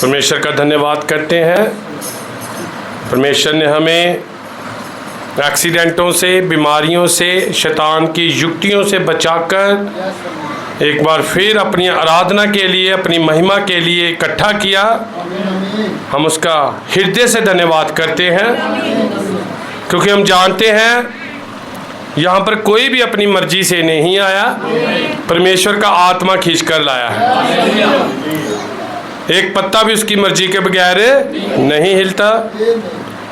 परमेश्वर का धन्यवाद करते हैं। परमेश्वर ने हमें एक्सीडेंटों से, बीमारियों से, शैतान की युक्तियों से बचाकर एक बार फिर अपनी आराधना के लिए, अपनी महिमा के लिए इकट्ठा किया। हम उसका हृदय से धन्यवाद करते हैं, क्योंकि हम जानते हैं यहाँ पर कोई भी अपनी मर्जी से नहीं आया, परमेश्वर का आत्मा खींच कर लाया है। एक पत्ता भी उसकी मर्जी के बगैर नहीं हिलता।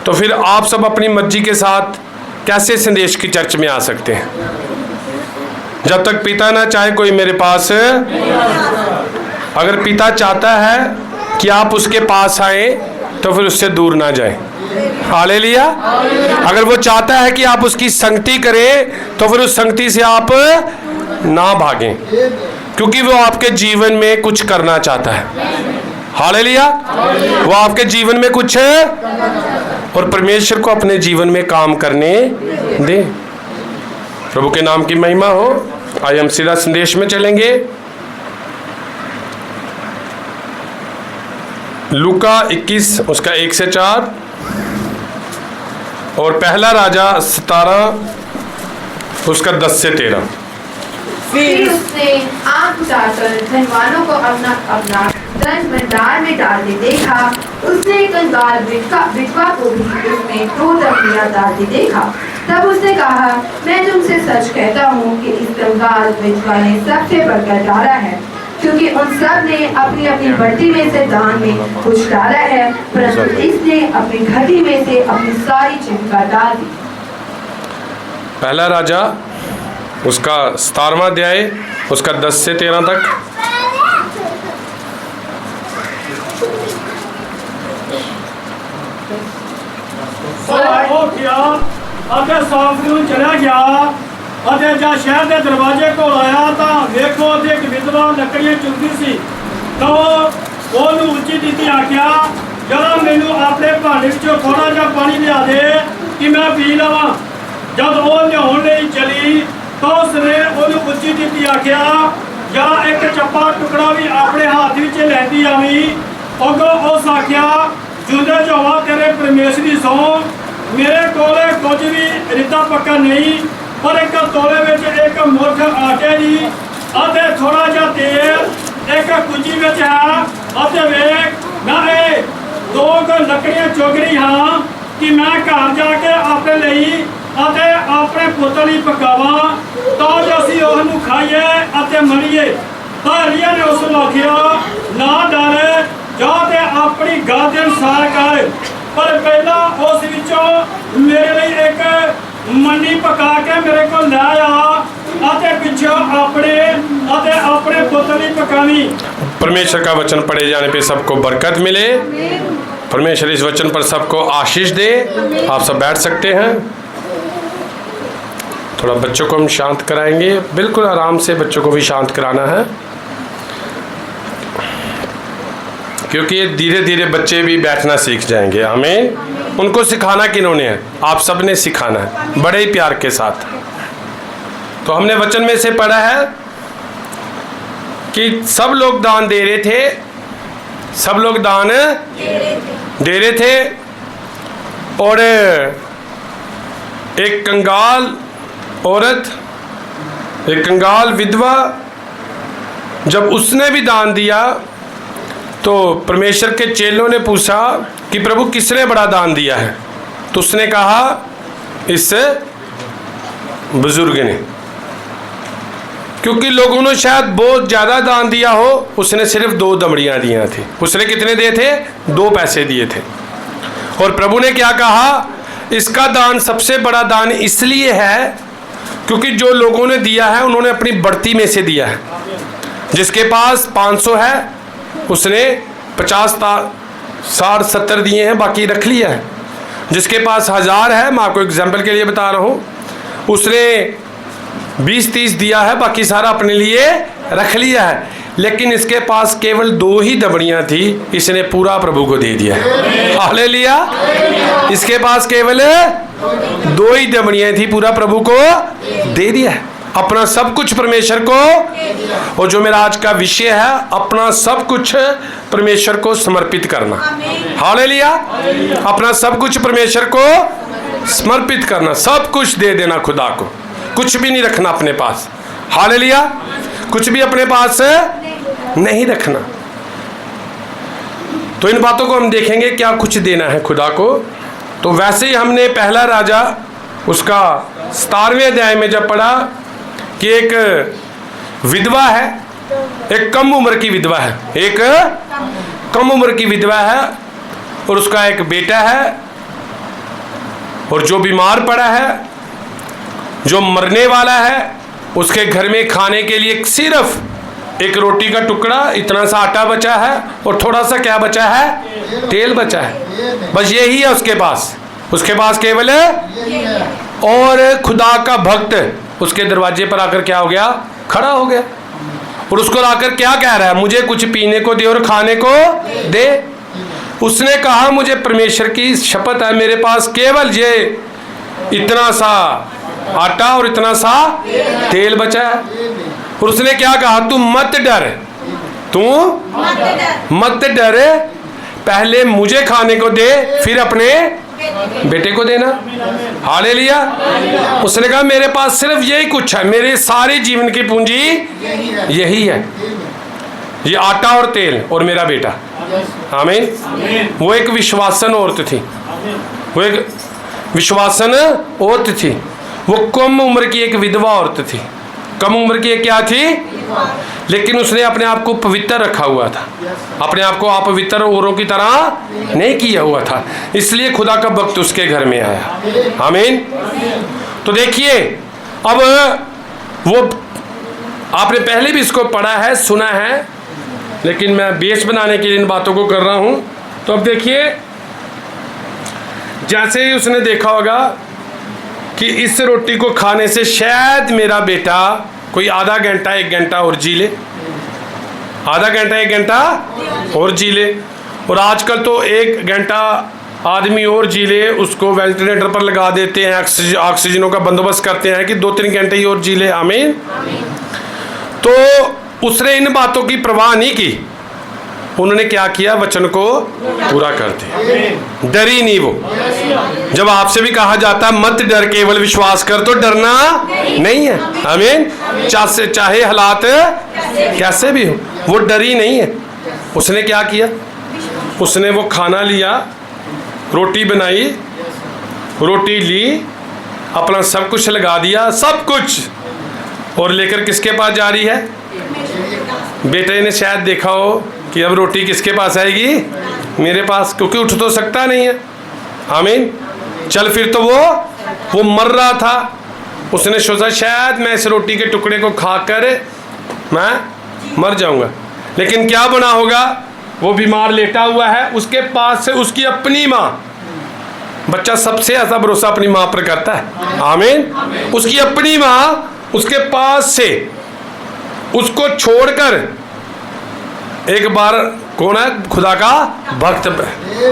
तो फिर आप सब अपनी मर्जी के साथ कैसे संदेश की चर्च में आ सकते हैं? जब तक पिता ना चाहे कोई मेरे पास, अगर पिता चाहता है कि आप उसके पास आए तो फिर उससे दूर ना जाएं। हालेलुया। अगर वो चाहता है कि आप उसकी संगति करें तो फिर उस संगति से आप ना भागें, क्योंकि वो आपके जीवन में कुछ करना चाहता है। हालेलुया। वो आपके जीवन में कुछ है और परमेश्वर को अपने जीवन में काम करने दे। प्रभु के नाम की महिमा हो। आइए हम सीधा संदेश में चलेंगे। लूका 21 उसका 1 से 4 और पहला राजा 17 उसका 10 से 13। फिर उसने आँख उठाकर धनवानों को अपना अपना धन भंडार में डालते देखा। उसने कंगाल विधवा को भी उसमें 2 दमड़ियाँ डालते देखा। तब उसने कहा, मैं तुमसे सच कहता हूँ कि इस कंगाल विधवा ने सबसे बढ़कर डाला है, क्योंकि उन सब ने अपनी अपनी बढ़ती में से दान में कुछ डाला है, परंतु इसने अपनी घटी में से अपनी सारी जीविका डाल दी। पहला राजा उसका 17वां अध्याय उसका 10 से 13 तक। ਅਤੇ ਸਾਫ ਨੂੰ ਚਲਾ ਗਿਆ ਅਤੇ ਜਦ ਸ਼ਹਿਰ ਦੇ ਦਰਵਾਜ਼ੇ ਕੋਲ ਆਇਆ ਤਾਂ ਵੇਖੋ ਤੇ ਇੱਕ ਵਿਧਵਾ ਲੱਕੜੀਆਂ ਚੁੰਦੀ ਸੀ। ਤਾਂ ਉਹਨੂੰ ਉੱਚੀ ਦਿੱਤੀ ਆਖਿਆ, ਜਰਾ ਮੈਨੂੰ ਆਪਣੇ ਭਾਂਡੇ ਵਿੱਚੋਂ ਥੋੜਾ ਜਿਹਾ ਪਾਣੀ ਲਿਆ ਦੇ ਕਿ ਮੈਂ ਪੀ ਲਵਾਂ। ਜਦ ਉਹ ਲਿਆਉਣ ਲਈ ਚਲੀ ਤਾਂ ਉਸਨੇ ਉਹਨੂੰ ਉੱਚੀ ਦਿੱਤੀ ਆਖਿਆ, ਜਰਾ ਇੱਕ ਚੱਪਾ ਟੁਕੜਾ ਵੀ ਆਪਣੇ ਹੱਥ ਵਿੱਚ ਲੈਂਦੀ ਆਵੀਂ। ਅੱਗੋਂ ਉਸ ਆਖਿਆ, ਜਿਉਂਦੇ ਜਾਵਾਂ ਤੇਰੇ ਪਰਮੇਸ਼ਰ ਦੀ ਸਹੁੰ, मेरे कोले कुछ भी रिता पक्का नहीं, पर एक तोले में एक मुठ आटे दी अते थोड़ा जा तेल एक कुंजी में है। वेख मैं 2 लकड़ियां चुग रही हाँ कि मैं घर जाके अपने लिए अते अपने पुत्र लिए पकावा तो जो असी उसनू खाइए अते मनीए। तो एलिया ने उसनू आखिया, ना डरे, जा ते अपनी गल के अनुसार कर, पर पहला उस विचों मेरे लिए एक मनी पका के मेरे को ले आ अते पिछों अपने पुत्र लिए पकावी। परमेश्वर का वचन पढ़े जाने पे सबको बरकत मिले। परमेश्वर इस वचन पर सबको आशीष दे। आप सब बैठ सकते हैं। थोड़ा बच्चों को हम शांत कराएंगे, बिल्कुल आराम से बच्चों को भी शांत कराना है, क्योंकि धीरे धीरे बच्चे भी बैठना सीख जाएंगे। हमें उनको सिखाना किन्होंने है? आप सब ने सिखाना है, बड़े ही प्यार के साथ। तो हमने वचन में से पढ़ा है कि सब लोग दान दे रहे थे, सब लोग दान दे रहे थे और एक कंगाल औरत, एक कंगाल विधवा, जब उसने भी दान दिया तो परमेश्वर के चेलों ने पूछा कि प्रभु किसने बड़ा दान दिया है? तो उसने कहा, इस बुजुर्ग ने, क्योंकि लोगों ने शायद बहुत ज़्यादा दान दिया हो। उसने सिर्फ 2 दमड़ियाँ दिया थी। उसने कितने दिए थे? 2 पैसे दिए थे। और प्रभु ने क्या कहा? इसका दान सबसे बड़ा दान इसलिए है क्योंकि जो लोगों ने दिया है उन्होंने अपनी बढ़ती में से दिया है। जिसके पास 500 है उसने 50, 60, 70 दिए हैं, बाकी रख लिया है। जिसके पास 1000 है, मैं आपको एग्जाम्पल के लिए बता रहा हूँ, उसने 20-30 दिया है, बाकी सारा अपने लिए रख लिया है। लेकिन इसके पास केवल 2 ही दमड़ियाँ थी, इसने पूरा प्रभु को दे दिया। हालेलुया। इसके पास केवल 2 ही दमड़ियाँ थी, पूरा प्रभु को दे दिया। अपना सब कुछ परमेश्वर को, और जो मेरा आज का विषय है, अपना सब कुछ परमेश्वर को समर्पित करना। हालेलुया। अपना सब कुछ परमेश्वर को समर्पित करना, सब कुछ दे देना खुदा को, कुछ भी नहीं रखना अपने पास। हालेलुया। कुछ भी अपने पास नहीं रखना। तो इन बातों को हम देखेंगे, क्या कुछ देना है खुदा को। तो वैसे ही हमने पहला राजा उसका 17वें अध्याय में जब पढ़ा कि एक विधवा है, एक कम उम्र की विधवा है, एक कम उम्र की विधवा है, और उसका एक बेटा है, और जो बीमार पड़ा है, जो मरने वाला है, उसके घर में खाने के लिए सिर्फ एक रोटी का टुकड़ा, इतना सा आटा बचा है, और थोड़ा सा क्या बचा है, तेल बचा है। बस यही है उसके पास, उसके पास केवल है। और खुदा का भक्त उसके दरवाजे पर आकर क्या हो गया, खड़ा हो गया, और उसको लाकर क्या कह रहा है, मुझे कुछ पीने को दे और खाने को दे। उसने कहा, मुझे परमेश्वर की शपथ है, मेरे पास केवल ये इतना सा आटा और इतना सा तेल बचा है। और उसने क्या कहा, तू मत डर, तू मत डर, पहले मुझे खाने को दे, फिर अपने बेटे को देना। हालेलुया। उसने कहा, मेरे पास सिर्फ यही कुछ है, मेरे सारे जीवन की पूंजी यही है, ये आटा और तेल और मेरा बेटा। आमीन। वो एक विश्वासन औरत थी, वो एक विश्वासन औरत थी, वो कम उम्र की एक विधवा औरत थी। कम उम्र की एक क्या थी, लेकिन उसने अपने आप को पवित्र रखा हुआ था, अपने आप को अपवित्र औरों की तरह नहीं किया हुआ था, इसलिए खुदा का भक्त उसके घर में आया। आमीन। तो देखिए, अब वो आपने पहले भी इसको पढ़ा है, सुना है, लेकिन मैं बेस बनाने के लिए इन बातों को कर रहा हूं। तो अब देखिए, जैसे ही उसने देखा होगा कि इस रोटी को खाने से शायद मेरा बेटा कोई आधा घंटा 1 घंटा और जी ले, आधा घंटा 1 घंटा और जी ले। और आजकल तो 1 घंटा आदमी और जी ले, उसको वेंटिलेटर पर लगा देते हैं, ऑक्सीजनों का बंदोबस्त करते हैं कि 2-3 घंटे ही और जी ले। आमीन। तो उसने इन बातों की परवाह नहीं की, उन्होंने क्या किया, वचन को पूरा कर दिया, डरी नहीं वो। जब आपसे भी कहा जाता है मत डर, केवल विश्वास कर, तो डरना नहीं है। आमीन। चाहे हालात कैसे भी हो, वो डरी नहीं है। उसने क्या किया, उसने वो खाना लिया, रोटी बनाई, रोटी ली, अपना सब कुछ लगा दिया, सब कुछ, और लेकर किसके पास जा रही है, बेटे ने शायद देखा हो कि अब रोटी किसके पास आएगी, मेरे पास, क्योंकि उठ तो सकता नहीं है। आमीन। चल फिर तो वो मर रहा था, उसने सोचा शायद मैं इस रोटी के टुकड़े को खाकर मैं मर जाऊंगा, लेकिन क्या बना होगा, वो बीमार लेटा हुआ है, उसके पास से उसकी अपनी माँ, बच्चा सबसे ऐसा भरोसा अपनी माँ पर करता है। आमीन। उसकी अपनी माँ उसके पास से उसको छोड़कर, एक बार कौन है, खुदा का भक्त,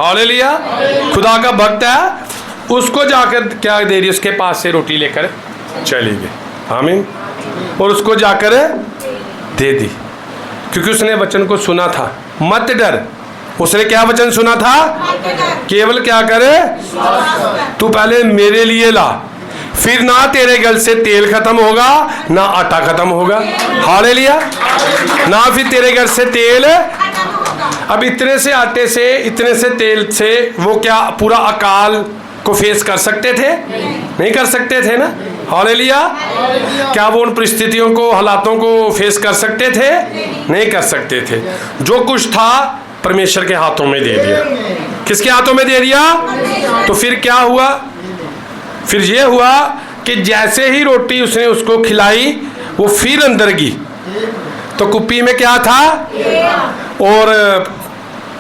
हालेलुया, खुदा का भक्त है, उसको जाकर क्या दे रही, उसके पास से रोटी लेकर चली गई। आमीन। और उसको जाकर दे दी, क्योंकि उसने वचन को सुना था, मत डर। उसने क्या वचन सुना था, केवल क्या करे, तू पहले मेरे लिए ला, फिर ना तेरे गल से तेल खत्म होगा, ना आटा खत्म होगा। हालेलुया। ना फिर तेरे घर से तेल, अब इतने से आटे से, इतने से तेल से वो क्या पूरा अकाल को फेस कर सकते थे, नहीं कर सकते थे ना। हालेलुया। क्या वो उन परिस्थितियों को, हालातों को फेस कर सकते थे, नहीं कर सकते थे। जो कुछ था परमेश्वर के हाथों में दे दिया। किसके हाथों में दे दिया, तो फिर क्या हुआ, फिर ये हुआ कि जैसे ही रोटी उसने उसको खिलाई, वो फिर अंदर गई, तो कुप्पी में क्या था और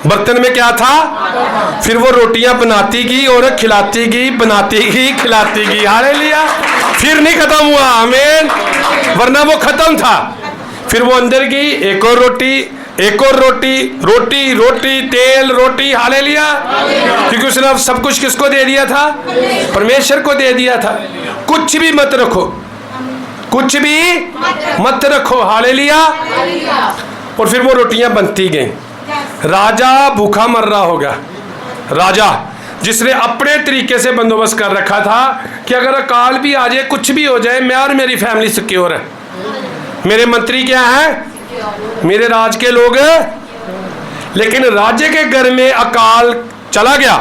बर्तन में क्या था, फिर वो रोटियां बनाती गई और खिलाती गई, बनाती गई, खिलाती गई। हालेलुया। फिर नहीं खत्म हुआ। आमीन। वरना वो खत्म था, फिर वो अंदर गई, एक और रोटी, एक और रोटी, रोटी रोटी, तेल, रोटी। हालेलुया। क्योंकि उसने अब सब कुछ किसको दे दिया था, परमेश्वर को दे दिया था। कुछ भी मत रखो, कुछ भी मत रखो। हालेलुया। और फिर वो रोटियां बनती गई। राजा भूखा मर रहा होगा, राजा जिसने अपने तरीके से बंदोबस्त कर रखा था कि अगर अकाल भी आ जाए, कुछ भी हो जाए, मैं और मेरी फैमिली सिक्योर है। मेरे मंत्री क्या हैं? मेरे राज के लोग। लेकिन राजे के घर में अकाल चला गया,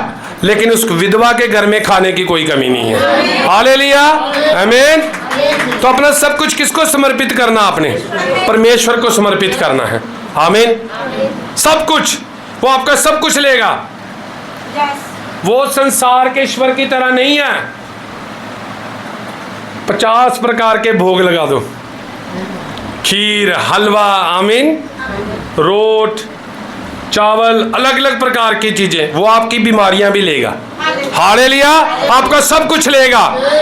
लेकिन उस विधवा के घर में खाने की कोई कमी नहीं है। हालेलुया, आमीन। तो अपना सब कुछ किसको समर्पित करना? आपने परमेश्वर को समर्पित करना है। आमीन। सब कुछ, वो आपका सब कुछ लेगा। वो संसार के ईश्वर की तरह नहीं है 50 प्रकार के भोग लगा दो, खीर, हलवा, आमीन, रोट, चावल, अलग अलग प्रकार की चीजें। वो आपकी बीमारियां भी लेगा। हालेलुया। आपका सब कुछ लेगा।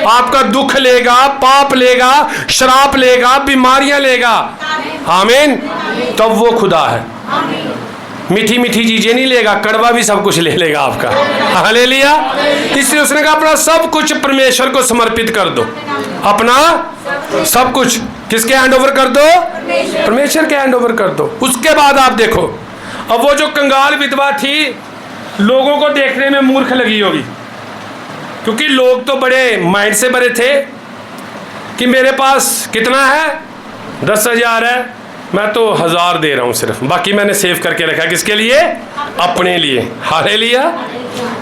आपका दुख लेगा, पाप लेगा, श्राप लेगा, बीमारियां लेगा। आमीन। तब वो खुदा है। मीठी मीठी चीजें नहीं लेगा, कड़वा भी सब कुछ ले लेगा आपका। हालेलुया। इसलिए उसने कहा अपना सब कुछ परमेश्वर को समर्पित कर दो। अपना सब कुछ किसके हैंड ओवर कर दो? परमेश्वर के हैंड ओवर कर दो। उसके बाद आप देखो, अब वो जो कंगाल विधवा थी, लोगों को देखने में मूर्ख लगी होगी, क्योंकि लोग तो बड़े माइंड से भरे थे कि मेरे पास कितना है? 10,000 है, मैं तो 1,000 दे रहा हूँ सिर्फ, बाकी मैंने सेव करके रखा। किसके लिए? अपने लिए। हालेलुया।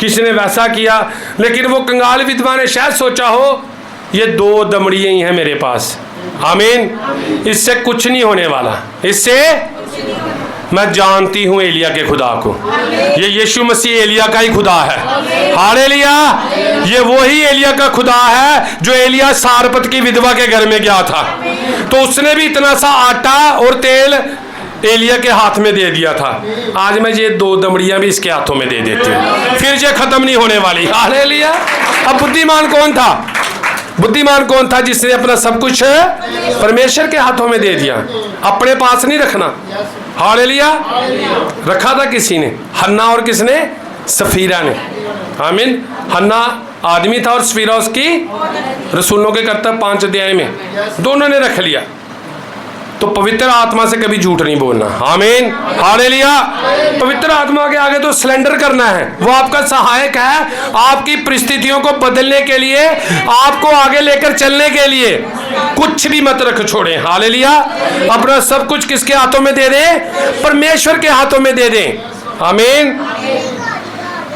किसी ने वैसा किया, लेकिन वो कंगाल विधवा ने शायद सोचा हो ये 2 दमड़ियाँ ही हैं मेरे पास। आमीन। इससे कुछ नहीं होने वाला। इससे मैं जानती हूँ एलिया के खुदा को। ये यीशु मसीह एलिया का ही खुदा है। हालेलुया। ये वही एलिया का खुदा है जो एलिया सारपत की विधवा के घर में गया था, तो उसने भी इतना सा आटा और तेल एलिया के हाथ में दे दिया था। आज मैं ये 2 दमड़ियां भी इसके हाथों में दे देती हूँ, फिर ये खत्म नहीं होने वाली। हालेलुया। अब बुद्धिमान कौन था? बुद्धिमान कौन था जिसने अपना सब कुछ परमेश्वर के हाथों में दे दिया? अपने पास नहीं रखना। हालेलुया। रखा था किसी ने? हन्ना और किसने? सफीरा ने। आमीन। हन्ना आदमी था और सफीरा उसकी रसूलों के कर्तव्य 5 अध्याय में, दोनों ने रख लिया। तो पवित्र आत्मा से कभी झूठ नहीं बोलना। आमीन। हालेलुया। पवित्र आत्मा के आगे तो सरेंडर करना है। वो आपका सहायक है, आपकी परिस्थितियों को बदलने के लिए, आपको आगे लेकर चलने के लिए। कुछ भी मत रख छोड़े। हालेलुया। अपना सब कुछ किसके हाथों में दे दें? परमेश्वर के हाथों में दे दें। आमीन।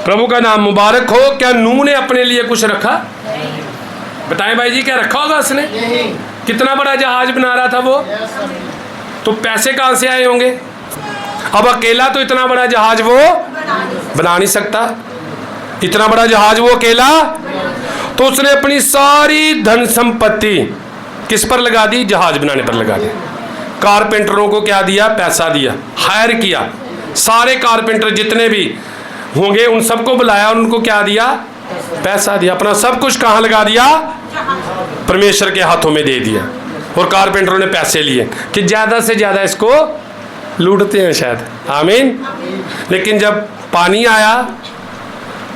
प्रभु का नाम मुबारक हो। क्या नूह ने अपने लिए कुछ रखा? बताएं भाई जी, क्या रखा होगा उसने? कितना बड़ा जहाज बना रहा था वो, तो पैसे कहां से आए होंगे? अब अकेला तो इतना बड़ा जहाज वो बना नहीं सकता। इतना बड़ा जहाज वो अकेला, तो उसने अपनी सारी धन संपत्ति किस पर लगा दी? जहाज बनाने पर लगा दी। कारपेंटरों को क्या दिया? पैसा दिया, हायर किया। सारे कारपेंटर जितने भी होंगे उन सबको बुलाया और उनको क्या दिया? पैसा दिया। अपना सब कुछ कहाँ लगा दिया? परमेश्वर के हाथों में दे दिया। और कारपेंटरों ने पैसे लिए कि ज़्यादा से ज़्यादा इसको लूटते हैं शायद। आमीन। लेकिन जब पानी आया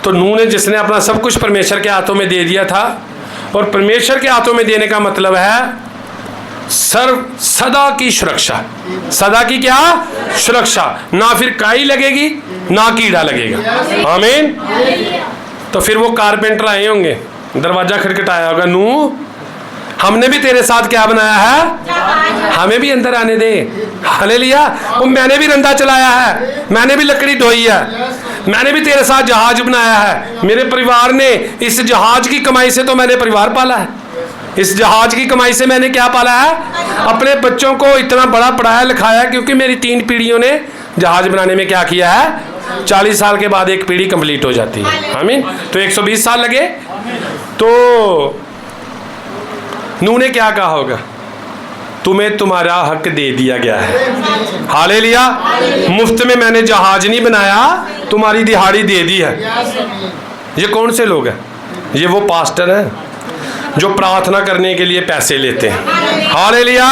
तो नूह ने, जिसने अपना सब कुछ परमेश्वर के हाथों में दे दिया था, और परमेश्वर के हाथों में देने का मतलब है सदा की सुरक्षा। सदा की क्या? सुरक्षा। ना फिर काई लगेगी, ना कीड़ा लगेगा। आमीन। तो फिर वो कारपेंटर आए होंगे, दरवाजा खटखटाया होगा, नूह हमने भी तेरे साथ क्या बनाया है? हमें भी अंदर आने दे। हालेलुया। वो मैंने भी रंदा चलाया है, मैंने भी लकड़ी ढोई है, मैंने भी तेरे साथ जहाज बनाया है। मेरे परिवार ने, इस जहाज की कमाई से तो मैंने परिवार पाला है। इस जहाज की कमाई से मैंने क्या पाला है? अपने बच्चों को इतना बड़ा पढ़ाया लिखाया, क्योंकि मेरी 3 पीढ़ियों ने जहाज बनाने में क्या किया है? 40 साल के बाद एक पीढ़ी कंप्लीट हो जाती है। आमीन। तो 120 साल लगे। तो नूह ने क्या कहा होगा? तुम्हें तुम्हारा हक दे दिया गया है। हालेलुया। मुफ्त में मैंने जहाज नहीं बनाया, तुम्हारी दिहाड़ी दे दी है। ये कौन से लोग हैं? ये वो पास्टर हैं जो प्रार्थना करने के लिए पैसे लेते हैं। हालेलुया।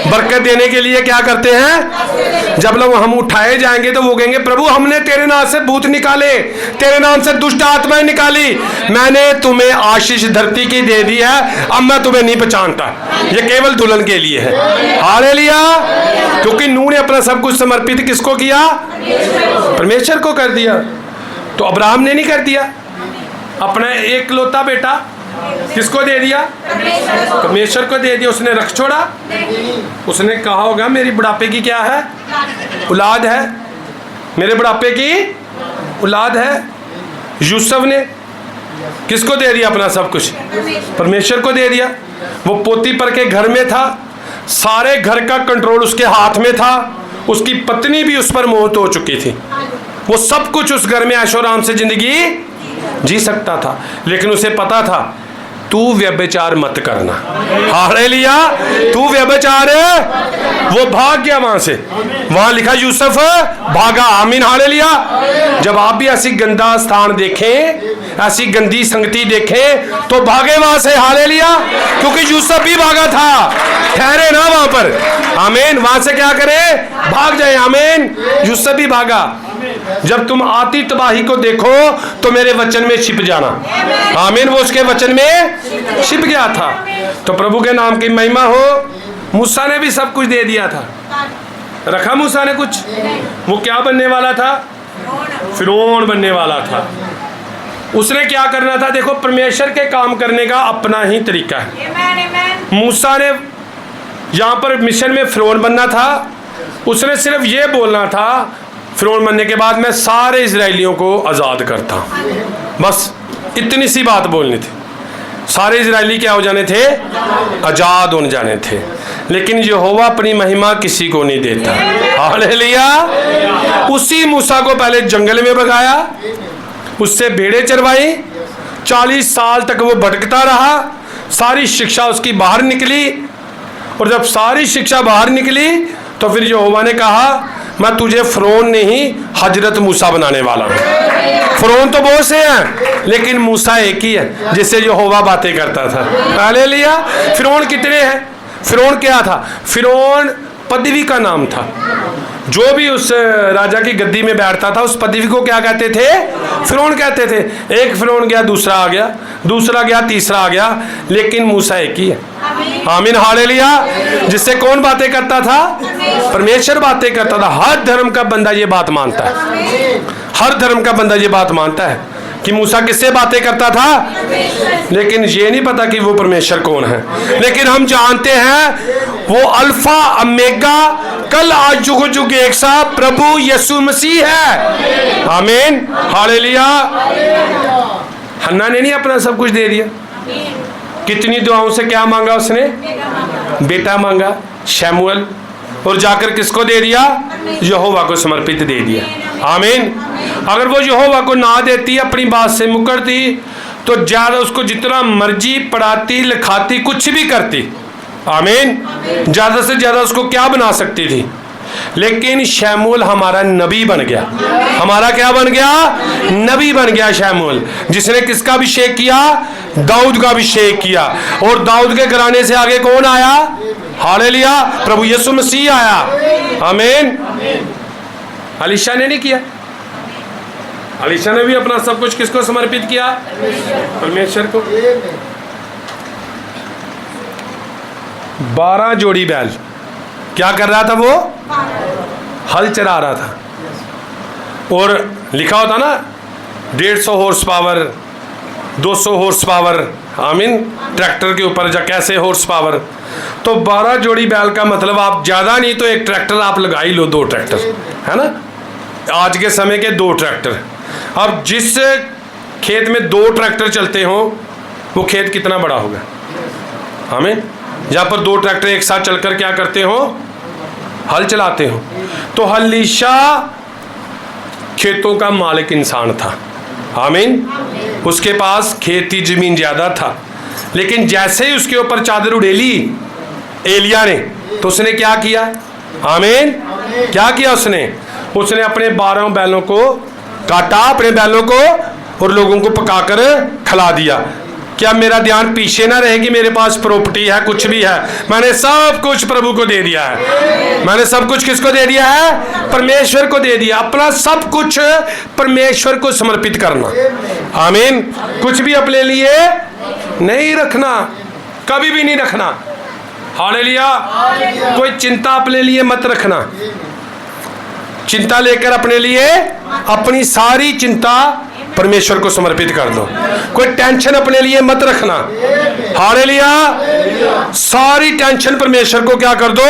बरकत देने के लिए क्या करते हैं? जब लोग हम उठाए जाएंगे तो वो कहेंगे प्रभु हमने तेरे नाम से भूत निकाले, तेरे नाम से दुष्ट आत्माएं निकाली, मैंने तुम्हें आशीष धरती की दे दी है, अब मैं तुम्हें नहीं पहचानता। ये केवल दुल्हन के लिए है। हालेलुया। क्योंकि नूह ने अपना सब कुछ समर्पित किसको किया? परमेश्वर को कर दिया। तो अब्राहम ने नहीं कर दिया, अपना एकलौता बेटा किसको दे दिया? परमेश्वर को दे दिया। उसने रख छोड़ा? उसने कहा होगा मेरी बुढ़ापे की क्या है? औलाद है, मेरे बुढ़ापे की औलाद है। यूसुफ ने किसको दे दिया अपना सब कुछ? परमेश्वर को दे दिया। वो पोतीपर के घर में था, सारे घर का कंट्रोल उसके हाथ में था, उसकी पत्नी भी उस पर मोहित हो चुकी थी, वो सब कुछ उस घर में ऐशो आराम से जिंदगी जी सकता था। लेकिन उसे पता था तू व्यभिचार मत करना। हालेलुया। तू व्यभिचार, वो भाग गया वहां से। वहां लिखा यूसुफ भागा। आमीन हालेलुया। जब आप भी ऐसी गंदा स्थान देखें, ऐसी गंदी संगति देखें तो भागे वहां से। हालेलुया। क्योंकि यूसुफ भी भागा था, ठहरे ना वहां पर। आमीन। वहां से क्या करे? भाग जाए। आमीन। यूसुफ भी भागा। जब तुम आती तबाही को देखो तो मेरे वचन में छिप जाना। आमीन। वो उसके वचन में छिप गया था। तो प्रभु के नाम की महिमा हो। मूसा ने भी सब कुछ दे दिया था, रखा मूसा ने कुछ? वो क्या बनने वाला था? फिरौन बनने वाला था। उसने क्या करना था? देखो परमेश्वर के काम करने का अपना ही तरीका है। मूसा ने यहाँ पर मिशन में फिरौन बनना था। उसने सिर्फ ये बोलना था फिरौन बनने के बाद मैं सारे इजराइलियों को आज़ाद करता हूँ, बस इतनी सी बात बोलनी थी। सारे इजरायली क्या हो जाने थे? आज़ाद हो जाने थे। लेकिन यहोवा अपनी महिमा किसी को नहीं देता। हालेलुया। उसी मूसा को पहले जंगल में भगाया, उससे भेड़े चरवाई, 40 साल तक वो भटकता रहा, सारी शिक्षा उसकी बाहर निकली। और जब सारी शिक्षा बाहर निकली तो फिर यहोवा ने कहा मैं तुझे फिरौन नहीं हजरत मूसा बनाने वाला हूँ। फिरौन तो बहुत से हैं लेकिन मूसा एक ही है जिससे यहोवा बातें करता था। हालेलुया। फिरौन कितने हैं? फिरौन क्या था? फिरौन पदवी का नाम था। जो भी उस राजा की गद्दी में बैठता था उस पदवी को क्या कहते थे? फिरौन कहते थे। एक फिरौन गया, दूसरा आ गया, दूसरा गया, तीसरा आ गया, लेकिन मूसा एक ही है। आमीन हालेलुया। जिससे कौन बातें करता था? परमेश्वर बातें करता था। हर धर्म का बंदा ये बात मानता है, हर धर्म का बंदा ये बात मानता है कि मूसा किससे बातें करता था, लेकिन ये नहीं पता कि वो परमेश्वर कौन है। लेकिन हम जानते हैं वो अल्फा अमेगा, कल आज जुग जुग एक सा प्रभु यीशु मसीह है। आमीन हालेलुया। हन्ना ने नहीं अपना सब कुछ दे दिया? कितनी दुआओं से क्या मांगा उसने? बेटा मांगा, शमूएल। और जाकर किसको दे दिया? यहोवा को समर्पित दे दिया। आमीन। अगर वो यहोवा को ना देती, अपनी बात से मुकरती, तो ज्यादा उसको जितना मर्जी पढ़ाती लिखाती कुछ भी करती, आमीन, ज्यादा से ज्यादा उसको क्या बना सकती थी। लेकिन शमूएल हमारा नबी बन गया। हमारा क्या बन गया? नबी बन गया शमूएल, जिसने किसका अभिषेक किया? दाऊद का अभिषेक किया। और दाऊद के घराने से आगे कौन आया? हालेलुया। प्रभु यीशु मसीह आया। आमीन। अलीशा ने नहीं किया? अलीशा ने भी अपना सब कुछ किसको समर्पित किया? परमेश्वर को। 12 जोड़ी बैल क्या कर रहा था? वो हल चला रहा था। और लिखा होता ना 150 हॉर्स पावर, 200 हॉर्स पावर। आमीन। ट्रैक्टर के ऊपर जा कैसे हॉर्स पावर। तो 12 जोड़ी बैल का मतलब आप ज़्यादा नहीं तो एक ट्रैक्टर आप लगा ही लो, 2 ट्रैक्टर है ना, आज के समय के 2 ट्रैक्टर। अब जिस खेत में 2 ट्रैक्टर चलते हो वो खेत कितना बड़ा होगा? हमें जहाँ पर 2 ट्रैक्टर एक साथ चलकर क्या करते हो? हल चलाते हो। तो अलीशा खेतों का मालिक इंसान था। आमीन। उसके पास खेती जमीन ज्यादा था, लेकिन जैसे ही उसके ऊपर चादर उड़ेली एलिया ने, तो उसने क्या किया? आमीन। क्या किया उसने? उसने अपने 12 बैलों को काटा, अपने बैलों को, और लोगों को पकाकर खिला दिया। क्या मेरा ध्यान पीछे ना रहे कि मेरे पास प्रॉपर्टी है, कुछ भी है, मैंने सब कुछ प्रभु को दे दिया है। मैंने सब कुछ किसको दे दिया है? परमेश्वर को दे दिया। अपना सब कुछ परमेश्वर को समर्पित करना। आमीन। कुछ भी अपने लिए नहीं रखना, कभी भी नहीं रखना। हालेलुया। कोई चिंता अपने लिए मत रखना। चिंता लेकर अपने लिए अपनी सारी चिंता परमेश्वर को समर्पित कर दो। कोई टेंशन अपने लिए मत रखना। हालेलुया। सारी टेंशन परमेश्वर को क्या कर दो?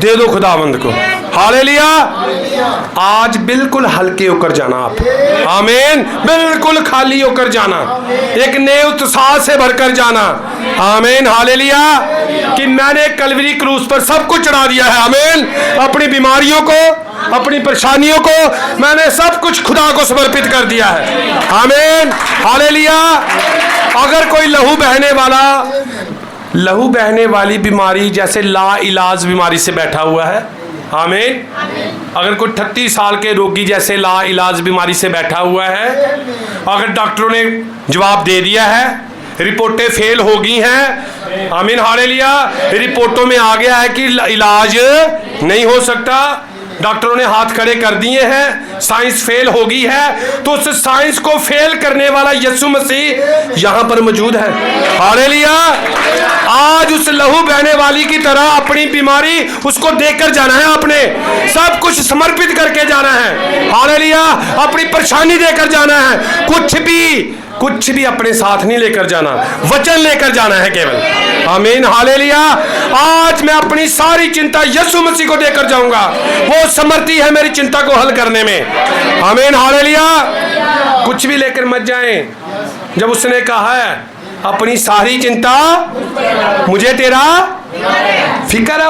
दे दो खुदावंद को। हालेलुया। आज बिल्कुल हल्के होकर जाना आप। आमीन। बिल्कुल खाली होकर जाना, एक नए उत्साह से भरकर जाना। आमीन। हालेलुया। कि मैंने कलवरी क्रूस पर सब कुछ चढ़ा दिया है। आमीन। अपनी बीमारियों को, अपनी परेशानियों को मैंने सब कुछ खुदा को समर्पित कर दिया है। आमीन। हालेलुया। अगर कोई लहू बहने वाली बीमारी, जैसे ला इलाज बीमारी से बैठा हुआ है, आमीन। अगर कोई 38 साल के रोगी जैसे ला इलाज बीमारी से बैठा हुआ है, अगर डॉक्टरों ने जवाब दे दिया है, रिपोर्टें फेल हो गई हैं, आमीन हालेलुया, रिपोर्टों में आ गया है कि इलाज नहीं हो सकता, डॉक्टरों ने हाथ खड़े कर दिए हैं, साइंस फेल हो गई है, तो उस साइंस को फेल करने वाला यीशु मसीह यहाँ पर मौजूद है। हालेलुया। आज उस लहू बहने वाली की तरह अपनी बीमारी उसको देकर जाना है। आपने सब कुछ समर्पित करके जाना है। हालेलुया। अपनी परेशानी देकर जाना है। कुछ भी अपने साथ नहीं लेकर जाना, वचन लेकर जाना है केवल। आमीन। हालेलुया। आज मैं अपनी सारी चिंता यीशु मसीह को देकर जाऊंगा। वो समर्थी है मेरी चिंता को हल करने में। आमीन। हालेलुया। कुछ भी लेकर मत जाएं। जब उसने कहा है अपनी सारी चिंता मुझे तेरा फिक्र है,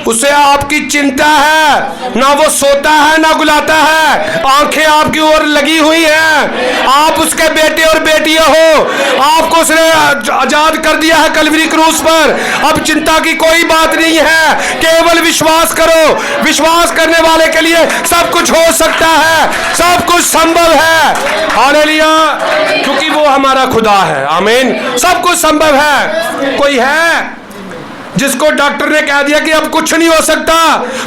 उसे आपकी चिंता है। ना वो सोता है ना गुलाता है, आंखें आपकी ओर लगी हुई हैं। आप उसके बेटे और बेटियां हो। आपको उसने आजाद कर दिया है कलवरी क्रूस पर। अब चिंता की कोई बात नहीं है, केवल विश्वास करो। विश्वास करने वाले के लिए सब कुछ हो सकता है, सब कुछ संभव है। हालेलुया। क्योंकि वो हमारा खुदा है। आमीन। सब कुछ संभव है। कोई है जिसको डॉक्टर ने कह दिया कि अब कुछ नहीं हो सकता,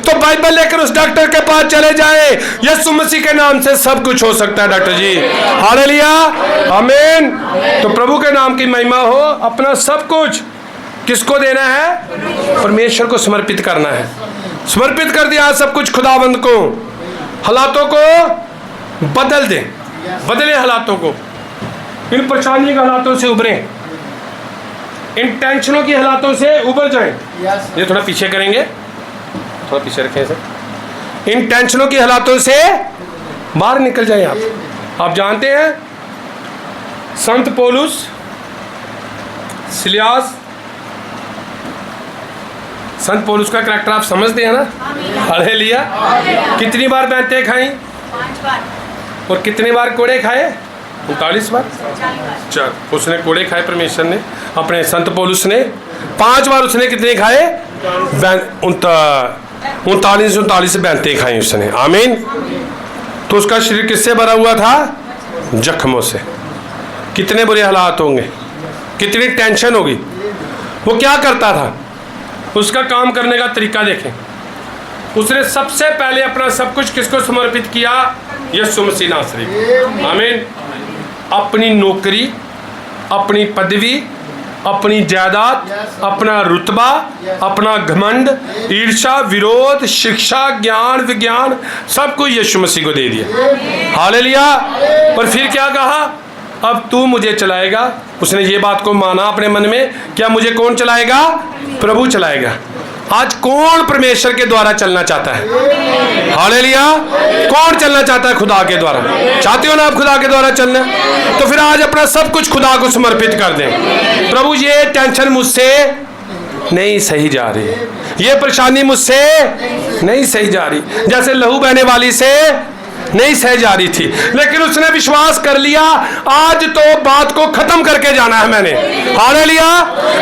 तो बाइबल लेकर उस डॉक्टर के पास चले जाए। यीशु मसीह के नाम से सब कुछ हो सकता है डॉक्टर जी। हालेलुया। आमीन। तो प्रभु के नाम की महिमा हो। अपना सब कुछ किसको देना है? परमेश्वर को समर्पित करना है। समर्पित कर दिया सब कुछ खुदावंद को। हालातों को बदल दें, बदले हालातों को। इन परेशानी के हालातों से उभरें, इन टेंशनों की हालातों से उबर जाएं। ये थोड़ा पीछे करेंगे, थोड़ा पीछे रखें सर। इन टेंशनों की हालातों से बाहर निकल जाएं आप जानते हैं संत पौलुस, सिलियास, संत पौलुस का करैक्टर आप समझते हैं ना? हालेलुया। कितनी बार बैंतें खाई? 5 बार। और कितने बार कोड़े खाए? 39 बार। चल, उसने कोड़े खाए परमेश्वर ने, अपने संत पौलुस ने 5 बार। उसने कितने खाए? 39 बैंतें खाई उसने। आमीन। तो उसका शरीर किससे भरा हुआ था? जख्मों से। कितने बुरे हालात होंगे, कितनी टेंशन होगी। वो क्या करता था? उसका काम करने का तरीका देखें। उसने सबसे पहले अपना सब कुछ किसको समर्पित किया? यीशु मसीह नासरी। आमीन। अपनी नौकरी, अपनी पदवी, अपनी जायदाद, अपना रुतबा, अपना घमंड, ईर्ष्या, विरोध, शिक्षा, ज्ञान, विज्ञान, सब कुछ यीशु मसीह को दे दिया। हालेलुया। और फिर क्या कहा? अब तू मुझे चलाएगा। उसने ये बात को माना अपने मन में, क्या मुझे कौन चलाएगा? प्रभु चलाएगा। आज कौन परमेश्वर के द्वारा चलना चाहता है? हालेलुया। कौन चलना चाहता है खुदा के द्वारा? चाहते हो ना आप खुदा के द्वारा चलना? तो फिर आज अपना सब कुछ खुदा को समर्पित कर दें। प्रभु ये टेंशन मुझसे नहीं सही जा रही, ये परेशानी मुझसे नहीं सही जा रही। जैसे लहू बहने वाली से नहीं सह जा रही थी, लेकिन उसने विश्वास कर लिया आज तो बात को खत्म करके जाना है मैंने। हालेलुया,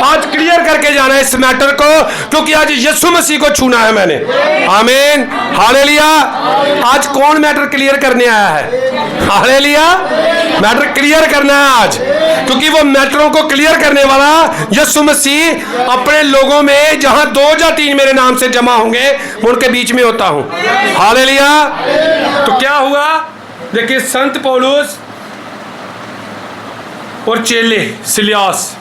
आज क्लियर करके जाना है इस मैटर को, क्योंकि आज यीशु मसीह को छूना है मैंने। आमीन, हालेलुया। आज कौन मैटर क्लियर करने आया है? हालेलुया, मैटर क्लियर करना है आज, क्योंकि वो मैटरों को क्लियर करने वाला यीशु मसीह अपने लोगों में, जहां 2 या 3 मेरे नाम से जमा होंगे उनके बीच में होता हूं। हालेलुया। तो क्या हुआ? देखिए, संत पौलुस और चेले सिलियास।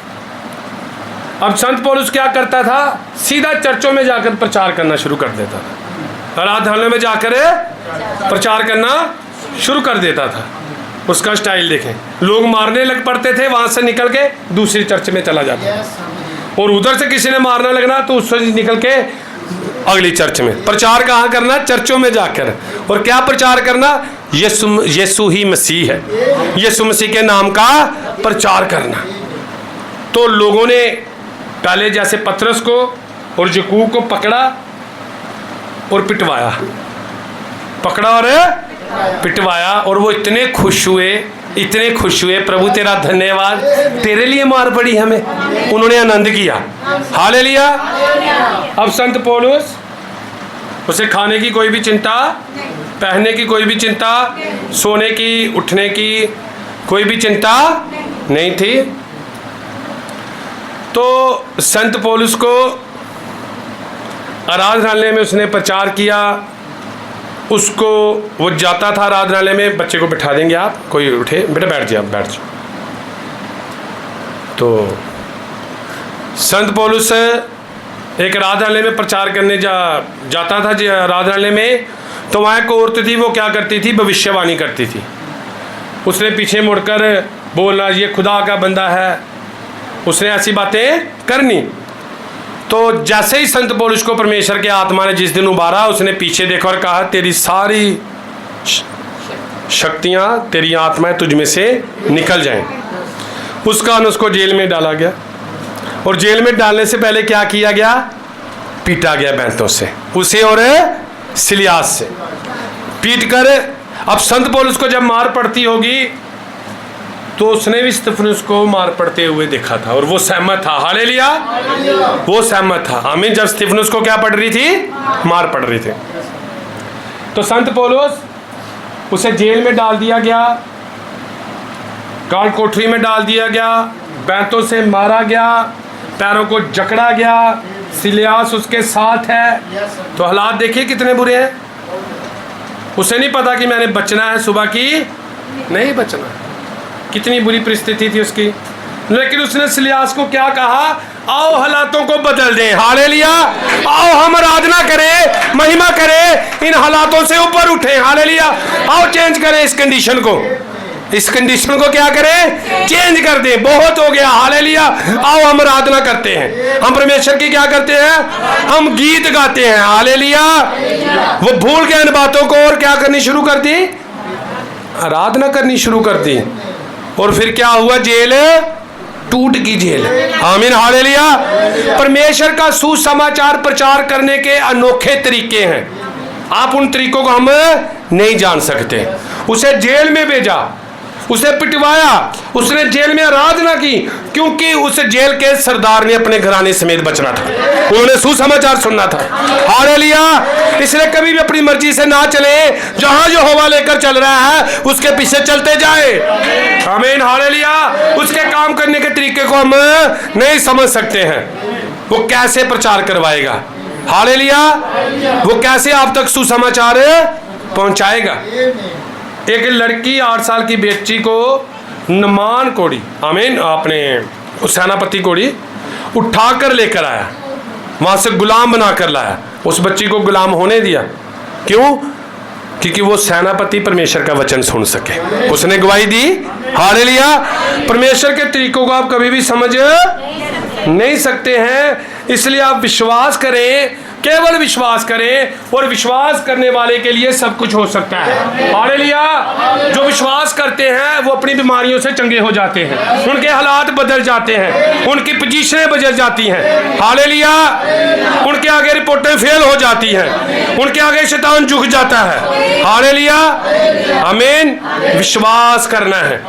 अब संत पौलुस क्या करता था? सीधा चर्चों में जाकर प्रचार करना शुरू कर देता था, आराधनालयों में जाकर प्रचार करना शुरू कर देता था। उसका स्टाइल देखें, लोग मारने लग पड़ते थे, वहां से निकल के दूसरी चर्च में चला जाता, और उधर से किसी ने मारना लगना तो उससे निकल के अगली चर्च में। प्रचार कहाँ करना? चर्चों में जाकर। और क्या प्रचार करना? यीशु ही मसीह है, यीशु मसीह के नाम का प्रचार करना। तो लोगों ने पहले जैसे पतरस को और याकूब को पकड़ा और पिटवाया, पकड़ा और पिटवाया, और वो इतने खुश हुए, इतने खुश हुए, प्रभु तेरा धन्यवाद, तेरे लिए मार पड़ी हमें। उन्होंने आनंद किया। हालेलुया। अब संत पौलुस, उसे खाने की कोई भी चिंता, पहनने की कोई भी चिंता, सोने की, उठने की कोई भी चिंता नहीं थी। तो संत पौलुस को आराधनालय में उसने प्रचार किया। उसको वो जाता था आराधनालय में, बच्चे को बिठा देंगे आप, कोई उठे, बेटा बैठ जाओ, बैठ जाओ। तो संत पौलुस एक आराधनालय में प्रचार करने जाता था आराधनालय में। तो वहाँ एक औरत थी, वो क्या करती थी? भविष्यवाणी करती थी। उसने पीछे मुड़कर बोलना, ये खुदा का बंदा है, उसने ऐसी बातें करनी। तो जैसे ही संत पौलुस को परमेश्वर के आत्मा ने जिस दिन उबारा, उसने पीछे देखा और कहा, तेरी सारी शक्तियाँ, तेरी आत्माएं तुझ में से निकल जाएं। उस कारण उसको जेल में डाला गया, और जेल में डालने से पहले क्या किया गया? पीटा गया बैंतों से, उसे और सिलियास से पीट कर। अब संत पौलुस को जब मार पड़ती होगी तो उसने भी स्तिफनुस को मार पड़ते हुए देखा था, और वो सहमत था। हालेलुया, वो सहमत था। आमीन। जब स्तिफनुस को क्या पड़ रही थी? मार पड़ रही थी। तो संत पौलुस, उसे जेल में डाल दिया गया, काल कोठरी में डाल दिया गया, बैंतों से मारा गया, पैरों को जकड़ा गया, सिलियास उसके साथ है। तो हालात देखिए कितने बुरे हैं। उसे नहीं पता कि मैंने बचना है, सुबह की नहीं बचना। कितनी बुरी परिस्थिति थी उसकी, लेकिन उसने सिलियास को क्या कहा? आओ हालातों को बदल दें। हालेलुया। आओ हम आराधना करें, महिमा करें, इन हालातों से ऊपर उठें। हालेलुया। आओ चेंज करें इस कंडीशन को, इस कंडीशन को क्या करें? चेंज कर दें। बहुत हो गया। हालेलुया। आओ हम आराधना करते हैं, हम परमेश्वर की क्या करते हैं? हम गीत गाते हैं। हालेलुया। वो भूल के इन बातों को और क्या करनी शुरू कर दी? आराधना करनी शुरू कर दी। और फिर क्या हुआ? जेल टूट गई, जेल। आमीन, हालेलुया। परमेश्वर का सुसमाचार प्रचार करने के अनोखे तरीके हैं, आप उन तरीकों को हम नहीं जान सकते। उसे जेल में भेजा, उसे पिटवाया, उसने जेल में आराधना की, क्योंकि उस जेल के सरदार ने अपने घराने समेत बचना था, उन्होंने सुसमाचार सुनना था। हालेलुया। इसलिए कभी भी अपनी मर्जी से ना चले, जहां जो हवा लेकर चल रहा है उसके पीछे चलते जाए। आमीन, हालेलुया। उसके काम करने के तरीके को हम नहीं समझ सकते हैं, वो कैसे प्रचार करवाएगा। हालेलुया। वो कैसे आप तक सुसमाचार पहुंचाएगा। एक लड़की 8 साल की बेटी को नमान कोड़ी, आमीन, अपने उस सेनापति कोड़ी उठाकर लेकर आया, वहां से गुलाम बनाकर लाया। उस बच्ची को गुलाम होने दिया, क्यों? क्योंकि वो सेनापति परमेश्वर का वचन सुन सके, उसने गवाही दी। हालेलुया। परमेश्वर के तरीकों को आप कभी भी समझ नहीं सकते हैं, इसलिए आप विश्वास करें, केवल विश्वास करें, और विश्वास करने वाले के लिए सब कुछ हो सकता है। हालेलुया। जो विश्वास करते करते हैं वो अपनी बीमारियों से चंगे हो जाते हैं, उनके हालात बदल जाते हैं, उनकी पोजीशनें बदल जाती हैं। हालेलुया। उनके आगे रिपोर्टें फेल हो जाती हैं, उनके आगे शैतान झुक जाता है। हालेलुया। आमीन। विश्वास करना है।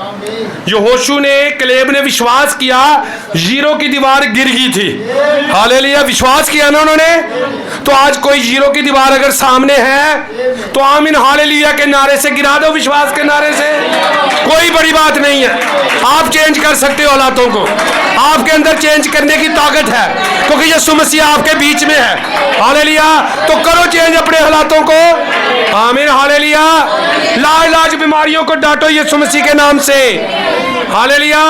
यहोशू ने, कलेब ने विश्वास किया, जीरो की दीवार गिर गई थी। हालेलुया। विश्वास किया ना उन्होंने। तो आज कोई जीरो की दीवार अगर सामने है तो आमीन हालेलुया के नारे से गिरा दो, विश्वास के नारे से। कोई बड़ी बात नहीं है, आप चेंज कर सकते हो हालातों को, आपके अंदर चेंज करने की ताकत है क्योंकि यीशु मसीह आपके बीच में है। हालेलुया। तो करो चेंज अपने हालातों को। आमीन हालेलुया। लाइलाज बीमारियों को डांटो यीशु मसीह के नाम से। हालेलुया।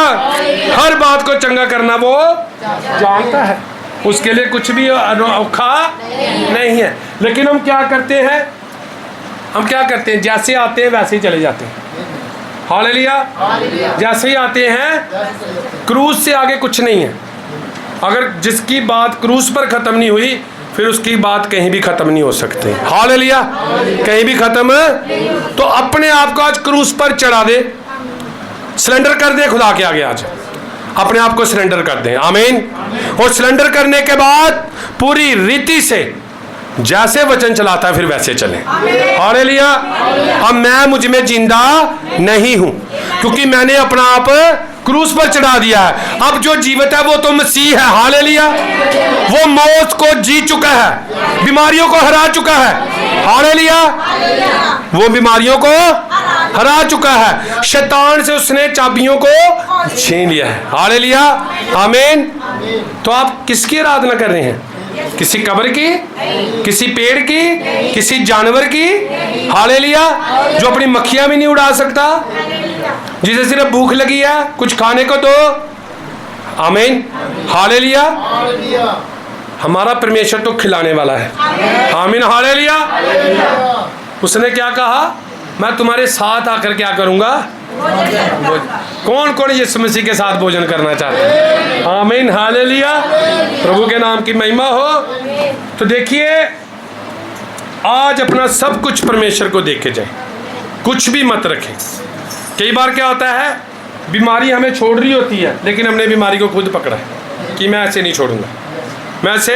हर बात को चंगा करना वो जानता है, उसके लिए कुछ भी औखा नहीं है। लेकिन हम क्या करते हैं, जैसे आते हैं वैसे ही चले जाते हैं। हालेलुया। जैसे ही आते हैं, क्रूस से आगे कुछ नहीं है। अगर जिसकी बात क्रूस पर खत्म नहीं हुई फिर उसकी बात कहीं भी खत्म नहीं हो सकती। हालेलुया। कहीं भी खत्म। तो अपने आप को आज क्रूस पर चढ़ा दे, सरेंडर कर दे खुदा के आगे। आज अपने आप को सरेंडर कर दें। आमीन। और सरेंडर करने के बाद पूरी रीति से जैसे वचन चलाता है फिर वैसे चले। हालेलुया। अब मैं मुझ में जिंदा नहीं हूं क्योंकि मैंने अपना आप क्रूस पर चढ़ा दिया है। अब जो जीवित है वो तो मसीह है। हालेलुया। वो मौत को जी चुका है, बीमारियों को हरा चुका है। हालेलुया। वो बीमारियों को हरा चुका है, शैतान से उसने चाबियों को छीन लिया है। हालेलुया। आमीन। तो आप किसकी आराधना कर रहे हैं? किसी कब्र की, किसी पेड़ की, किसी जानवर की? हालेलुया। जो अपनी मक्खियां भी नहीं उड़ा सकता, जिसे सिर्फ भूख लगी है कुछ खाने को दो। आमीन। हालेलुया। हमारा परमेश्वर तो खिलाने वाला है। आमीन। हालेलुया। उसने क्या कहा? मैं तुम्हारे साथ आकर क्या करूंगा? कौन कौन यीशु मसीह के साथ भोजन करना चाहता है? आमीन। हालेलुया। प्रभु के नाम की महिमा हो। तो देखिए, आज अपना सब कुछ परमेश्वर को देके जाए, कुछ भी मत रखें। कई बार क्या होता है, बीमारी हमें छोड़ रही होती है लेकिन हमने बीमारी को खुद पकड़ा है कि मैं ऐसे नहीं छोड़ूंगा, मैं ऐसे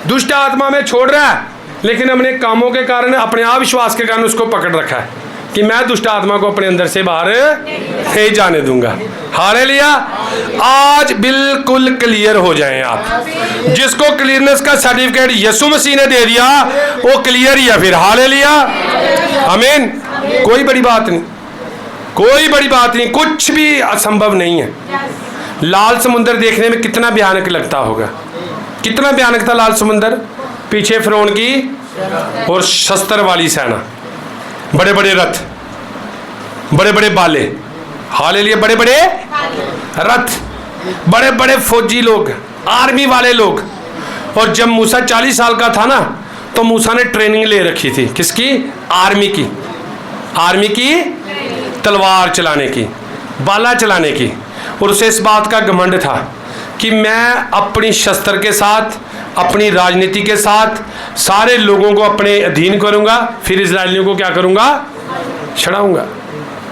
दुष्ट आत्मा में छोड़ रहा है, लेकिन हमने कामों के कारण, अपने अविश्वास के कारण उसको पकड़ रखा है कि मैं दुष्ट आत्मा को अपने अंदर से बाहर नहीं जाने दूंगा। हालेलुया। आज बिल्कुल क्लियर हो जाएं आप। जिसको क्लियरनेस का सर्टिफिकेट यीशु मसीह ने दे दिया वो क्लियर ही है फिर। हालेलुया। आमीन। कोई बड़ी बात नहीं, कोई बड़ी बात नहीं, कुछ भी असंभव नहीं है। लाल समुंदर देखने में कितना भयानक लगता होगा, कितना भयानक था लाल समुंदर। पीछे फिरौन की और शस्त्र वाली सेना, बड़े बड़े रथ, बड़े बड़े बाले। हालेलुया। बड़े बड़े रथ, बड़े बड़े फौजी लोग, आर्मी वाले लोग। और जब मूसा 40 साल का था ना तो मूसा ने ट्रेनिंग ले रखी थी। किसकी? आर्मी की। आर्मी की, तलवार चलाने की, बाला चलाने की। और उसे इस बात का घमंड था कि मैं अपनी शस्त्र के साथ, अपनी राजनीति के साथ सारे लोगों को अपने अधीन करूंगा, फिर इजरायलियों को क्या करूंगा? छड़ाऊंगा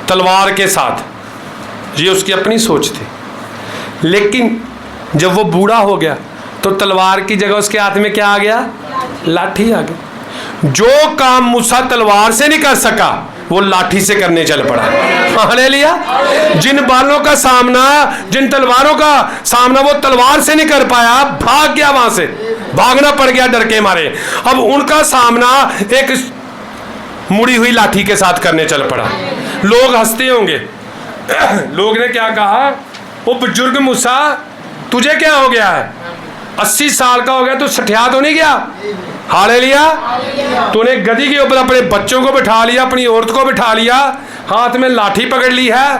तलवार के साथ। ये उसकी अपनी सोच थी। लेकिन जब वो बूढ़ा हो गया तो तलवार की जगह उसके हाथ में क्या आ गया? लाठी आ गई। जो काम मूसा तलवार से नहीं कर सका वो लाठी से करने चल पड़ा। हालेलुया। जिन बालों का सामना, जिन तलवारों का सामना वो तलवार से नहीं कर पाया, भाग गया, वहां से भागना पड़ गया डर के मारे। अब उनका सामना एक मुड़ी हुई लाठी के साथ करने चल पड़ा। लोग हंसते होंगे। लोग ने क्या कहा? वो बुजुर्ग मूसा, तुझे क्या हो गया है? 80 साल का हो गया, तो सठिया तो नहीं गया? हालेलुया। तूने गधी के ऊपर अपने बच्चों को बिठा लिया, अपनी औरत को बिठा लिया, हाथ में लाठी पकड़ ली है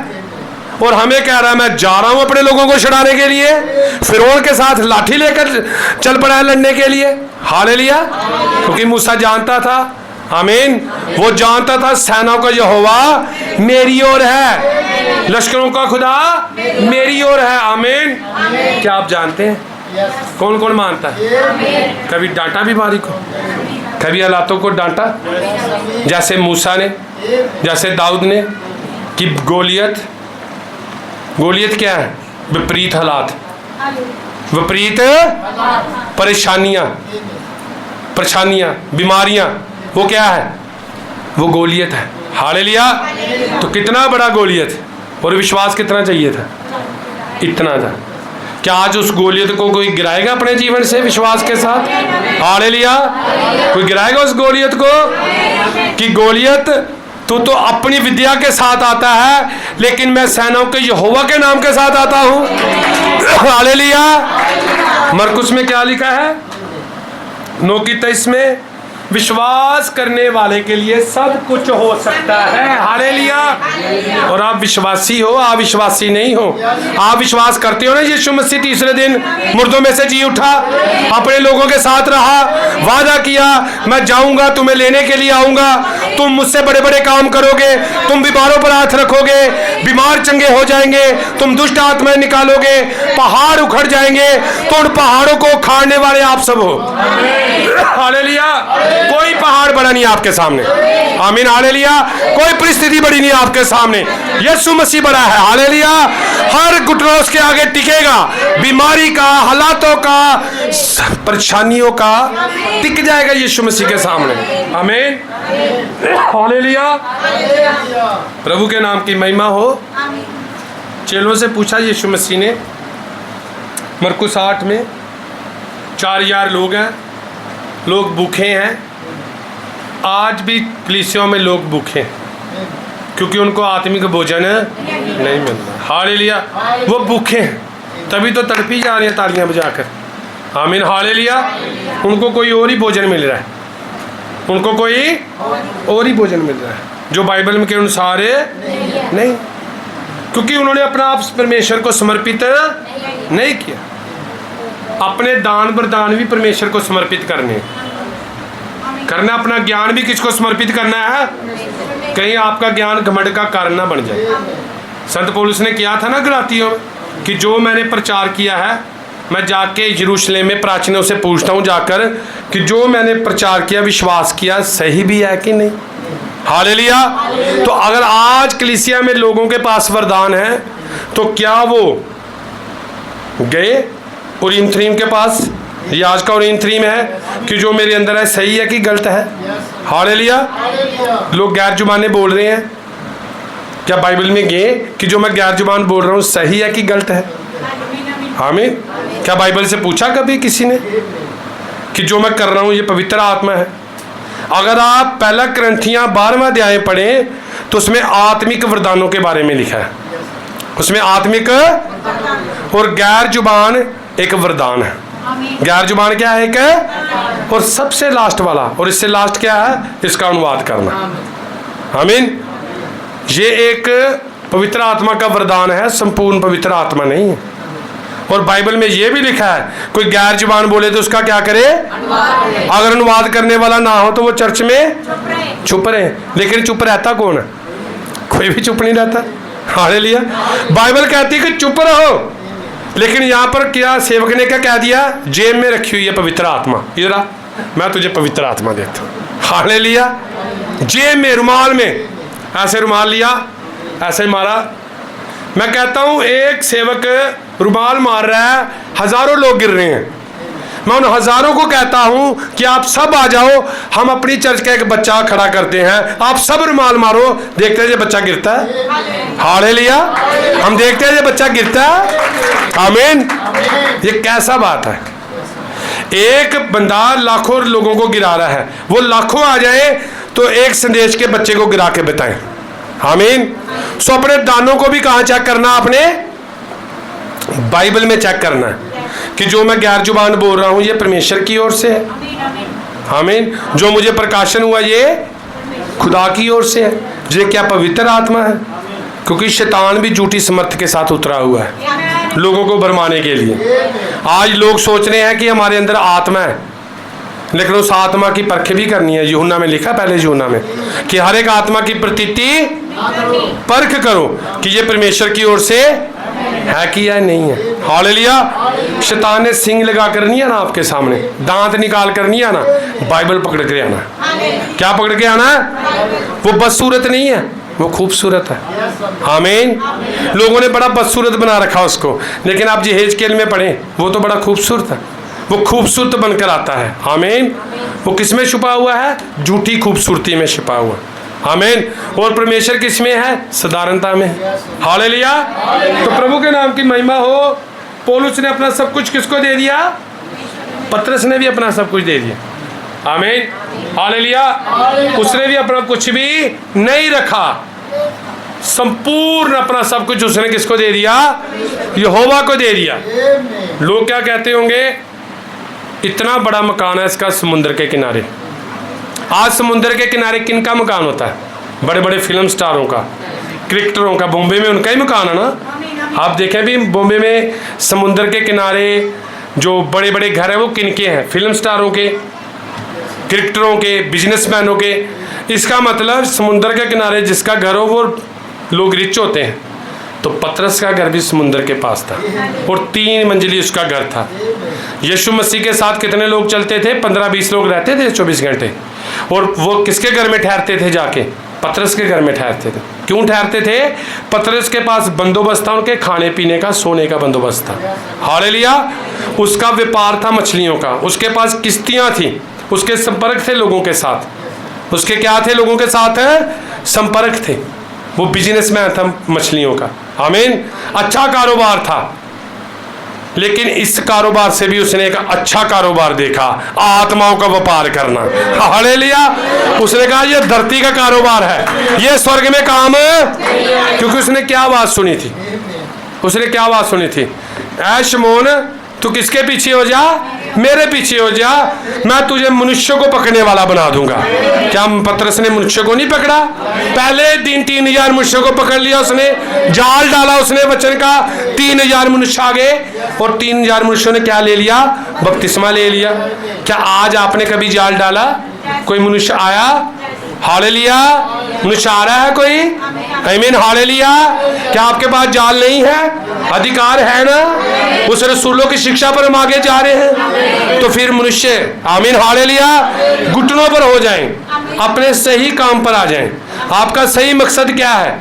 और हमें कह रहा है मैं जा रहा हूं अपने लोगों को छुड़ाने के लिए। फिरौन के साथ लाठी लेकर चल पड़ा है लड़ने के लिए। हालेलुया। क्योंकि मूसा जानता था, आमीन, वो जानता था सेनाओं का यहोवा मेरी ओर है, लश्करों का खुदा मेरी ओर है। आमीन। क्या आप जानते हैं कौन कौन मानता है? कभी डांटा बीमारी को, कभी हालातों को डांटा, जैसे मूसा ने, जैसे दाऊद ने कि गोलियत क्या है? विपरीत हालात, विपरीत परेशानियां, बीमारियां, वो क्या है? वो गोलियत है। हालेलुया। तो कितना बड़ा गोलियत, और विश्वास कितना चाहिए था? इतना था। क्या आज उस गोलियत को कोई गिराएगा अपने जीवन से विश्वास के साथ? हालेलुया। कोई गिराएगा उस गोलियत को? कि गोलियत तू तो अपनी विद्या के साथ आता है, लेकिन मैं सेनाओं के यहोवा के नाम के साथ आता हूं। हालेलुया। मरकुस में क्या लिखा है? 9:23 में विश्वास करने वाले के लिए सब कुछ हो सकता है। हालेलुया। और आप विश्वासी हो, आप विश्वासी नहीं हो। आप विश्वास करते हो ना यीशु मसीह तीसरे दिन मुर्दों में से जी उठा, अपने लोगों के साथ रहा, वादा किया मैं जाऊंगा, तुम्हें लेने के लिए आऊंगा, तुम मुझसे बड़े बड़े काम करोगे, तुम बीमारों पर हाथ रखोगे, बीमार चंगे हो जाएंगे, तुम दुष्ट आत्माएं निकालोगे, पहाड़ उखड़ जाएंगे, तो उन पहाड़ों को उखाड़ने वाले आप सब हो। हालेलुया। कोई पहाड़ बड़ा नहीं आपके सामने। आमीन। हालेलुया। कोई परिस्थिति बड़ी नहीं आपके सामने। यीशु मसीह बड़ा है। हालेलुया। हर घुटना उसके आगे टिकेगा। बीमारी का, हालातों का, परेशानियों का टिक जाएगा यीशु मसीह के सामने। आमीन। हालेलुया। प्रभु के नाम की महिमा हो। चेलों से पूछा यीशु मसीह ने, मरकुस 8 में 4000 लोग हैं, लोग भूखे हैं। आज भी कलीसियाओं में लोग भूखे हैं क्योंकि उनको आत्मिक भोजन नहीं मिलता। हालेलुया। वो भूखे हैं, तभी तो तड़पी जा रही हैं तालियां बजाकर। आमीन। हालेलुया। उनको कोई और ही भोजन मिल रहा है, उनको कोई और ही भोजन मिल रहा है जो बाइबल के अनुसार नहीं, क्योंकि उन्होंने अपना आप परमेश्वर को समर्पित नहीं किया। अपने दान वरदान भी परमेश्वर को समर्पित करना, अपना ज्ञान भी किसको समर्पित करना है? कहीं आपका ज्ञान घमंड का कारण ना बन जाए। संत पौलुस ने किया था ना गलातियों में कि जो मैंने प्रचार किया है, मैं जाके यरूशलेम में प्राचीनों से पूछता हूँ जाकर कि जो मैंने प्रचार किया, विश्वास किया, सही भी है कि नहीं। हालेलुया। तो अगर आज कलीसिया में लोगों के पास वरदान है, तो क्या वो गए उरीम थरीम के पास? ये आज का उरीम थरीम है कि जो मेरे अंदर है सही है कि गलत है? हालेलुया। लोग गैर जुबाने बोल रहे हैं, क्या बाइबल में गए कि जो मैं गैर जुबान बोल रहा हूँ सही है कि गलत है? आमीन। क्या बाइबल से पूछा कभी किसी ने कि जो मैं कर रहा हूँ ये पवित्र आत्मा है? अगर आप पहला करंथियां 12वां अध्याय पढ़ें तो उसमें आत्मिक वरदानों के बारे में लिखा है। उसमें आत्मिक और गैर जुबान एक वरदान है। गैर जुबान क्या है? एक, और सबसे लास्ट वाला, और इससे लास्ट क्या है? इसका अनुवाद करना। आमीन। ये एक पवित्र आत्मा का वरदान है, संपूर्ण पवित्र आत्मा नहीं है। और बाइबल में ये भी लिखा है कोई गैर जुबान बोले तो उसका क्या करे? अगर अनुवाद करने वाला ना हो तो वो चर्च में चुप रहे। लेकिन चुप रहता कौन है? कोई भी चुप नहीं रहता। हालेलुया। बाइबल कहती है कि चुप रहो, लेकिन यहाँ पर क्या सेवक ने क्या कह दिया? जेब में रखी हुई है पवित्र आत्मा, इधर आ, मैं तुझे पवित्र आत्मा देता हूँ। हालेलुया। जेब में, रुमाल में, ऐसे रुमाल लिया, ऐसे मारा। मैं कहता हूँ एक सेवक रुमाल मार रहा है, हजारों लोग गिर रहे हैं। मैं उन हजारों को कहता हूं कि आप सब आ जाओ, हम अपनी चर्च का एक बच्चा खड़ा करते हैं, आप सब रुमाल मारो, देखते हैं ये बच्चा गिरता है। हालेलुया। हम देखते हैं ये बच्चा गिरता है। आमीन। ये कैसा बात है? एक बंदा लाखों लोगों को गिरा रहा है, वो लाखों आ जाए तो एक संदेश के बच्चे को गिरा के बताएं। आमीन। सो अपने दानों को भी कहां चेक करना? अपने बाइबल में चेक करना है कि जो मैं गैर जुबान बोल रहा हूं ये परमेश्वर की ओर से है। आमीन। जो मुझे प्रकाशन हुआ ये खुदा की ओर से है। ये क्या पवित्र आत्मा है? क्योंकि शैतान भी झूठी समर्थ के साथ उतरा हुआ है लोगों को भरमाने के लिए। आज लोग सोच रहे हैं कि हमारे अंदर आत्मा है, लेकिन उस आत्मा की परख भी करनी है। यूहन्ना में लिखा, पहले यूहन्ना में, कि हर एक आत्मा की प्रतीति परख करो कि ये परमेश्वर की ओर से है कि या नहीं है। हालेलुया। शैतान ने सिंग लगा कर नहीं आना आपके सामने, दांत निकाल कर नहीं आना, बाइबल पकड़ के आना। क्या पकड़ के आना है? वो बदसूरत नहीं है, वो खूबसूरत है। आमीन। लोगों ने बड़ा बदसूरत बना रखा उसको, लेकिन आप यहेजकेल में पढ़ें, वो तो बड़ा खूबसूरत है, वो खूबसूरत बनकर आता है। आमीन। वो किस में छुपा हुआ है? झूठी खूबसूरती में छुपा हुआ। आमीन। और परमेश्वर किस में है? साधारणता में। हालेलुया। तो प्रभु के नाम की महिमा हो। पौलुस ने अपना सब कुछ किसको दे दिया? पतरस ने भी अपना सब कुछ दे दिया। आमीन। हालेलुया। उसने भी अपना कुछ भी नहीं रखा, संपूर्ण अपना सब कुछ उसने किसको दे दिया? यहोवा को दे दिया। लोग क्या कहते होंगे? इतना बड़ा मकान है इसका समुद्र के किनारे। आज समुद्र के किनारे किन का मकान होता है? बड़े बड़े फिल्म स्टारों का, क्रिकेटरों का। बॉम्बे में उनका ही मकान है ना। आप देखें भी बॉम्बे में समुद्र के किनारे जो बड़े बड़े घर हैं वो किन के हैं? फिल्म स्टारों के, क्रिकेटरों के, बिजनेसमैनों के। इसका मतलब समुद्र के किनारे जिसका घर हो वो लोग रिच होते हैं। तो पतरस का घर भी समुद्र के पास था और 3 मंजिली उसका घर था। यीशु मसीह के साथ कितने लोग चलते थे? 15-20 लोग रहते थे 24 घंटे। और वो किसके घर में ठहरते थे? जाके पतरस के घर में ठहरते थे। क्यों ठहरते थे? पतरस के पास बंदोबस्त था, उनके खाने पीने का, सोने का बंदोबस्त था। हालेलुया। उसका व्यापार था मछलियों का, उसके पास किश्तियां थी, उसके संपर्क थे लोगों के साथ। उसके क्या थे? लोगों के साथ संपर्क थे। वो बिजनेसमैन था मछलियों का। आमीन। अच्छा कारोबार था, लेकिन इस कारोबार से भी उसने एक अच्छा कारोबार देखा, आत्माओं का व्यापार करना। हालेलुया। उसने कहा ये धरती का कारोबार है, ये स्वर्ग में काम है। क्योंकि उसने क्या बात सुनी थी? उसने क्या बात सुनी थी? ऐ शमौन, तू किसके पीछे हो जा? मेरे पीछे हो जा, मैं तुझे मनुष्य को पकड़ने वाला बना दूंगा। क्या पतरस ने मनुष्य को नहीं पकड़ा? पहले दिन 3000 मनुष्य को पकड़ लिया उसने, जाल डाला उसने वचन का, 3000 मनुष्य आ गए और 3000 मनुष्यों ने क्या ले लिया? बपतिस्मा ले लिया। क्या आज आपने कभी जाल डाला? कोई मनुष्य आया? हालेलुया। मनुष्य आ रहा है कोई? आमीन। हालेलुया। क्या आपके पास जाल नहीं है? अधिकार है ना। उस रसूलों की शिक्षा पर हम आगे जा रहे हैं। तो फिर मनुष्य, आमीन हालेलुया, घुटनों पर हो जाएं, अपने सही काम पर आ जाएं। आपका सही मकसद क्या है?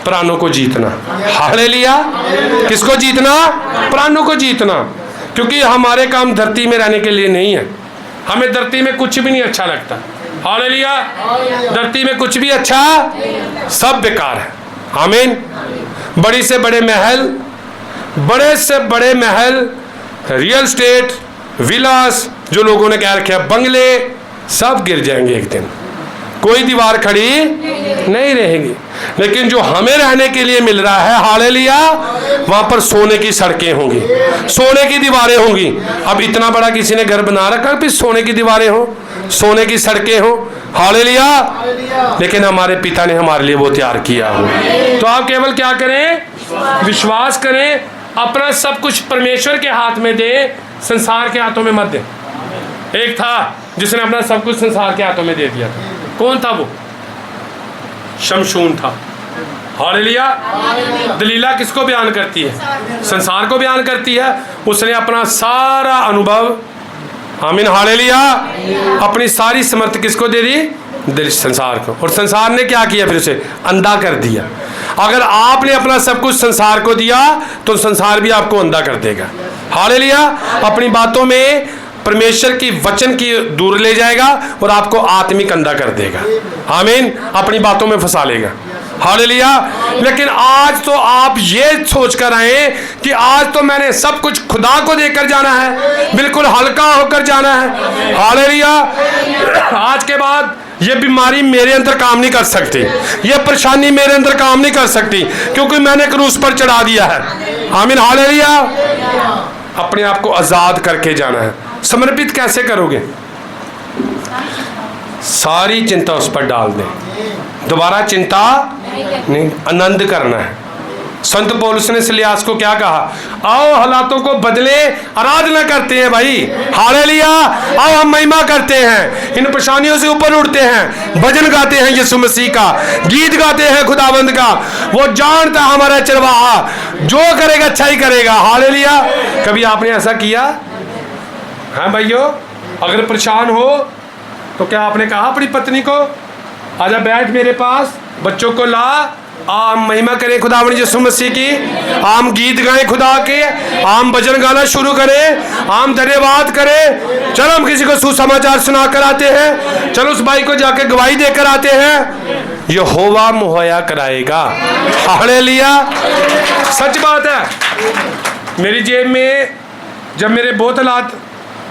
प्राणों को जीतना। हालेलुया। किसको जीतना? प्राणों को जीतना। क्योंकि हमारे काम धरती में रहने के लिए नहीं है। हमें धरती में कुछ भी नहीं अच्छा लगता। हालेलुया। धरती में कुछ भी अच्छा, सब बेकार है। आमीन। बड़ी से बड़े महल, बड़े से बड़े महल, रियल स्टेट, विलास जो लोगों ने कह रखे हैं, बंगले, सब गिर जाएंगे एक दिन। कोई दीवार खड़ी नहीं रहेगी। लेकिन जो हमें रहने के लिए मिल रहा है, हालेलुया, वहां पर सोने की सड़कें होंगी, सोने की दीवारें होंगी। अब इतना बड़ा किसी ने घर बना रखा कि सोने की दीवारें हो, सोने की सड़कें हो। हालेलुया। लेकिन हमारे पिता ने हमारे लिए वो तैयार किया हो। तो आप केवल क्या करें? विश्वास करें, अपना सब कुछ परमेश्वर के हाथ में दे, संसार के हाथों में मत दे। एक था जिसने अपना सब कुछ संसार के हाथों में दे दिया था। कौन था वो? शमशून था। हालेलुया। दलीला किसको बयान करती है? संसार को बयान करती है। उसने अपना सारा अनुभव, आमीन हालेलुया, अपनी सारी समर्थ किसको दे दी? संसार को। और संसार ने क्या किया? फिर उसे अंधा कर दिया। अगर आपने अपना सब कुछ संसार को दिया तो संसार भी आपको अंधा कर देगा। हालेलुया। अपनी बातों में परमेश्वर की वचन की दूर ले जाएगा और आपको आत्मिक अंधा कर देगा। आमीन। अपनी बातों में फंसा लेगा। हालेलुया। लेकिन आज तो आप ये सोच कर आए कि आज तो मैंने सब कुछ खुदा को देकर जाना है, बिल्कुल हल्का होकर जाना है। हालेलुया। आज के बाद ये बीमारी मेरे अंदर काम नहीं कर सकती, ये परेशानी मेरे अंदर काम नहीं कर सकती, क्योंकि मैंने क्रूस पर चढ़ा दिया है। आमीन हालेलुया। अपने आप को आजाद करके जाना है। समर्पित कैसे करोगे? सारी चिंता उस पर डाल दें, दोबारा चिंता नहीं, आनंद करना है। संत पौलुस ने सिलियास को क्या कहा? आओ हालातों को बदले, आराधना करते हैं भाई। हालेलुया। आओ हम महिमा करते हैं, इन परेशानियों से ऊपर उठते हैं, भजन गाते हैं यीशु मसीह का, गीत गाते हैं खुदाबंद का। वो जानता हमारा चरवाहा, जो करेगा अच्छा ही करेगा। हालेलुया। कभी आपने ऐसा किया? हाँ भाइयों, अगर परेशान हो तो क्या आपने कहा अपनी पत्नी को आजा बैठ मेरे पास, बच्चों को ला, आम महिमा करें खुदावंद यीशु मसीह की, आम गीत गाएं खुदा के, आम भजन गाना शुरू करें, आम धन्यवाद करें। चलो हम किसी को सुसमाचार सुना कर आते हैं, चलो उस भाई को जाके गवाही देकर आते हैं। यहोवा मुहैया कराएगा। हालेलुया, सच बात है। मेरी जेब में जब मेरे बहुत हालात,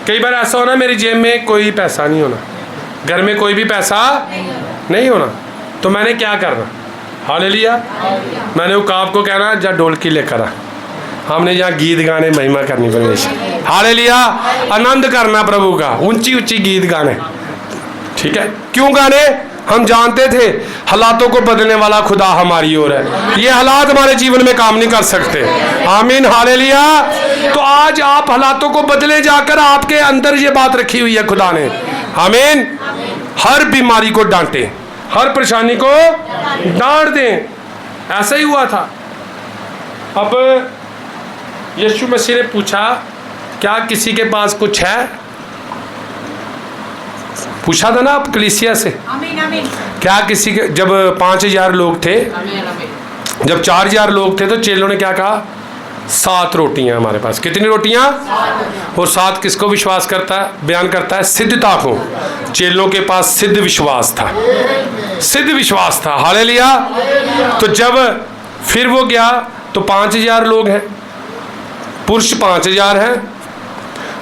कई बार ऐसा होना मेरी जेब में कोई पैसा नहीं होना, घर में कोई भी पैसा नहीं होना, तो मैंने क्या करना? हालेलुया, मैंने उकाब को कहना जा ढोलकी लेकर आ, हमने यहाँ गीत गाने महिमा करनी परमेश्वर। हालेलुया, आनंद करना प्रभु का, ऊंची ऊंची गीत गाने। ठीक है, क्यों गाने? हम जानते थे हालातों को बदलने वाला खुदा हमारी ओर है, ये हालात हमारे जीवन में काम नहीं कर सकते। आमीन, हालेलुया। तो आज आप हालातों को बदले जाकर आपके अंदर ये बात रखी हुई है खुदा ने। आमीन। हर बीमारी को डांटे, हर परेशानी को डांट दें। ऐसा ही हुआ था। अब यीशु मसीह ने पूछा क्या किसी के पास कुछ है? पूछा था ना आप कलीसिया से। आमीन आमीन। क्या किसी के, जब 5000 लोग थे, जब 4000 लोग थे तो चेलों ने क्या कहा? 7 रोटियां हमारे पास। कितनी रोटियां? और 7 किसको विश्वास करता है, बयान करता है? सिद्धता को। चेलों के पास सिद्ध विश्वास था, सिद्ध विश्वास था। हालेलुया। तो जब फिर वो गया तो 5000 लोग हैं, पुरुष 5000 हैं,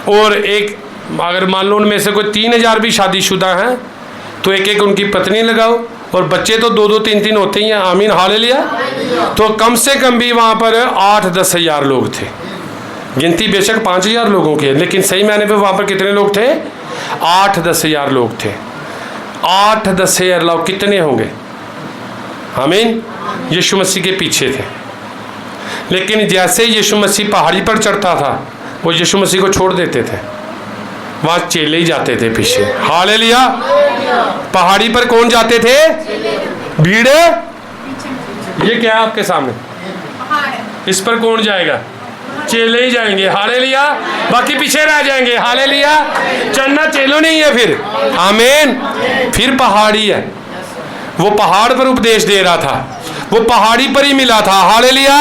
और एक अगर मान लो उनमें से कोई 3000 भी शादीशुदा हैं तो एक एक उनकी पत्नी लगाओ, और बच्चे तो 2-2 3-3 होते ही हैं। आमीन, हालेलुया। तो कम से कम भी वहाँ पर 8-10 हजार लोग थे। गिनती बेशक 5000 लोगों की है, लेकिन सही मायने पे वहाँ पर कितने लोग थे? 8-10 हजार लोग थे। 8-10 हजार लोग कितने होंगे? आमीन। यीशु मसीह के पीछे थे, लेकिन जैसे यीशु मसीह पहाड़ी पर चढ़ता था वो यीशु मसीह को छोड़ देते थे, वहाँ चेले ही जाते थे पीछे। हालेलुया। पहाड़ी पर कौन जाते थे? भीड़। ये क्या है आपके सामने? इस पर कौन जाएगा? चेले ही जाएंगे। हालेलुया। बाकी पीछे रह जाएंगे। हालेलुया। चढ़ना चेलों नहीं है फिर। आमीन। फिर पहाड़ी है, वो पहाड़ पर उपदेश दे रहा था, वो पहाड़ी पर ही मिला था। हालेलुया।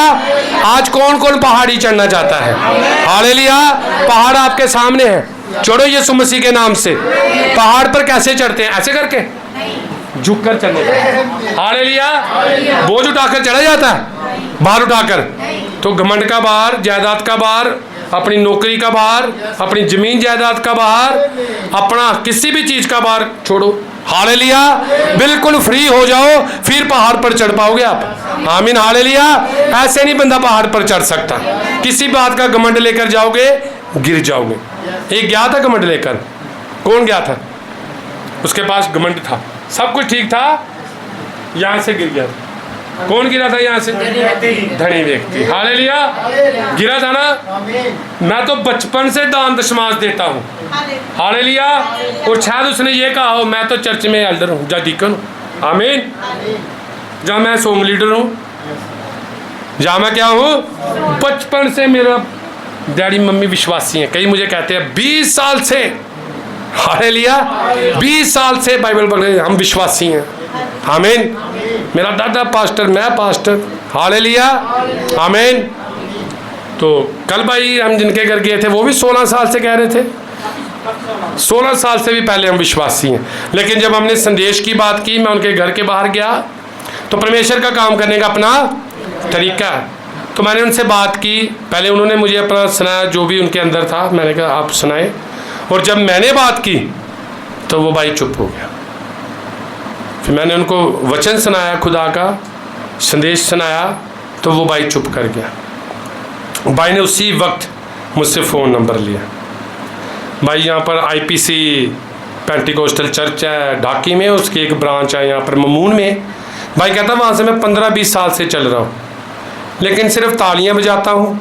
आज कौन कौन पहाड़ी चढ़ना चाहता है? हालेलुया। पहाड़ आपके सामने है, चढ़ो यीशु मसीह के नाम से। पहाड़ पर कैसे चढ़ते हैं? ऐसे करके झुक कर चढ़ने का। हालेलुया। बोझ उठाकर चढ़ा जाता है, भार उठाकर। तो घमंड का भार, जायदाद का भार, अपनी नौकरी का भार, अपनी जमीन जायदाद का भार, अपना किसी भी चीज का भार छोड़ो। हालेलुया। बिल्कुल फ्री हो जाओ, फिर पहाड़ पर चढ़ पाओगे आप। आमीन, हालेलुया। ऐसे नहीं बंदा पहाड़ पर चढ़ सकता। किसी बात का घमंड लेकर जाओगे गिर जाओगे। एक गया था घमंड लेकर। कौन गया था? उसके पास घमंड था, सब कुछ ठीक था, यहां से गिर गया। कौन गिरा था यहाँ से? धनी व्यक्ति। हालेलुया। गिरा था ना। मैं तो बचपन से दान दशमांश देता हूँ। हालेलुया। और शायद उसने ये कहा हो मैं तो चर्च में एल्डर हूँ, जा डीकन हूँ। आमीन। जहाँ मैं सोंग लीडर हूँ, जहाँ मैं क्या हूँ, बचपन से मेरा डैडी मम्मी विश्वासी हैं। कई मुझे कहते हैं 20 साल से, हालेलुया, 20 साल से बाइबल पढ़ रहे, हम विश्वासी हैं। आमीन। मेरा दादा पास्टर, मैं पास्टर। हालेलुया। आमीन। तो कल भाई हम जिनके घर गए थे वो भी 16 साल से कह रहे थे, 16 साल से भी पहले हम विश्वासी हैं। लेकिन जब हमने संदेश की बात की, मैं उनके घर के बाहर गया, तो परमेश्वर का काम करने का अपना तरीका है। तो मैंने उनसे बात की, पहले उन्होंने मुझे अपना सुनाया जो भी उनके अंदर था, मैंने कहा आप सुनाए। और जब मैंने बात की तो वो भाई चुप हो गया। फिर मैंने उनको वचन सुनाया, खुदा का संदेश सुनाया, तो वो भाई चुप कर गया। भाई ने उसी वक्त मुझसे फ़ोन नंबर लिया। भाई यहाँ पर IPC पेंटिकोस्टल चर्च है ढाकी में, उसकी एक ब्रांच है यहाँ पर ममून में। भाई कहता वहाँ से मैं 15-20 साल से चल रहा हूँ, लेकिन सिर्फ तालियां बजाता हूँ,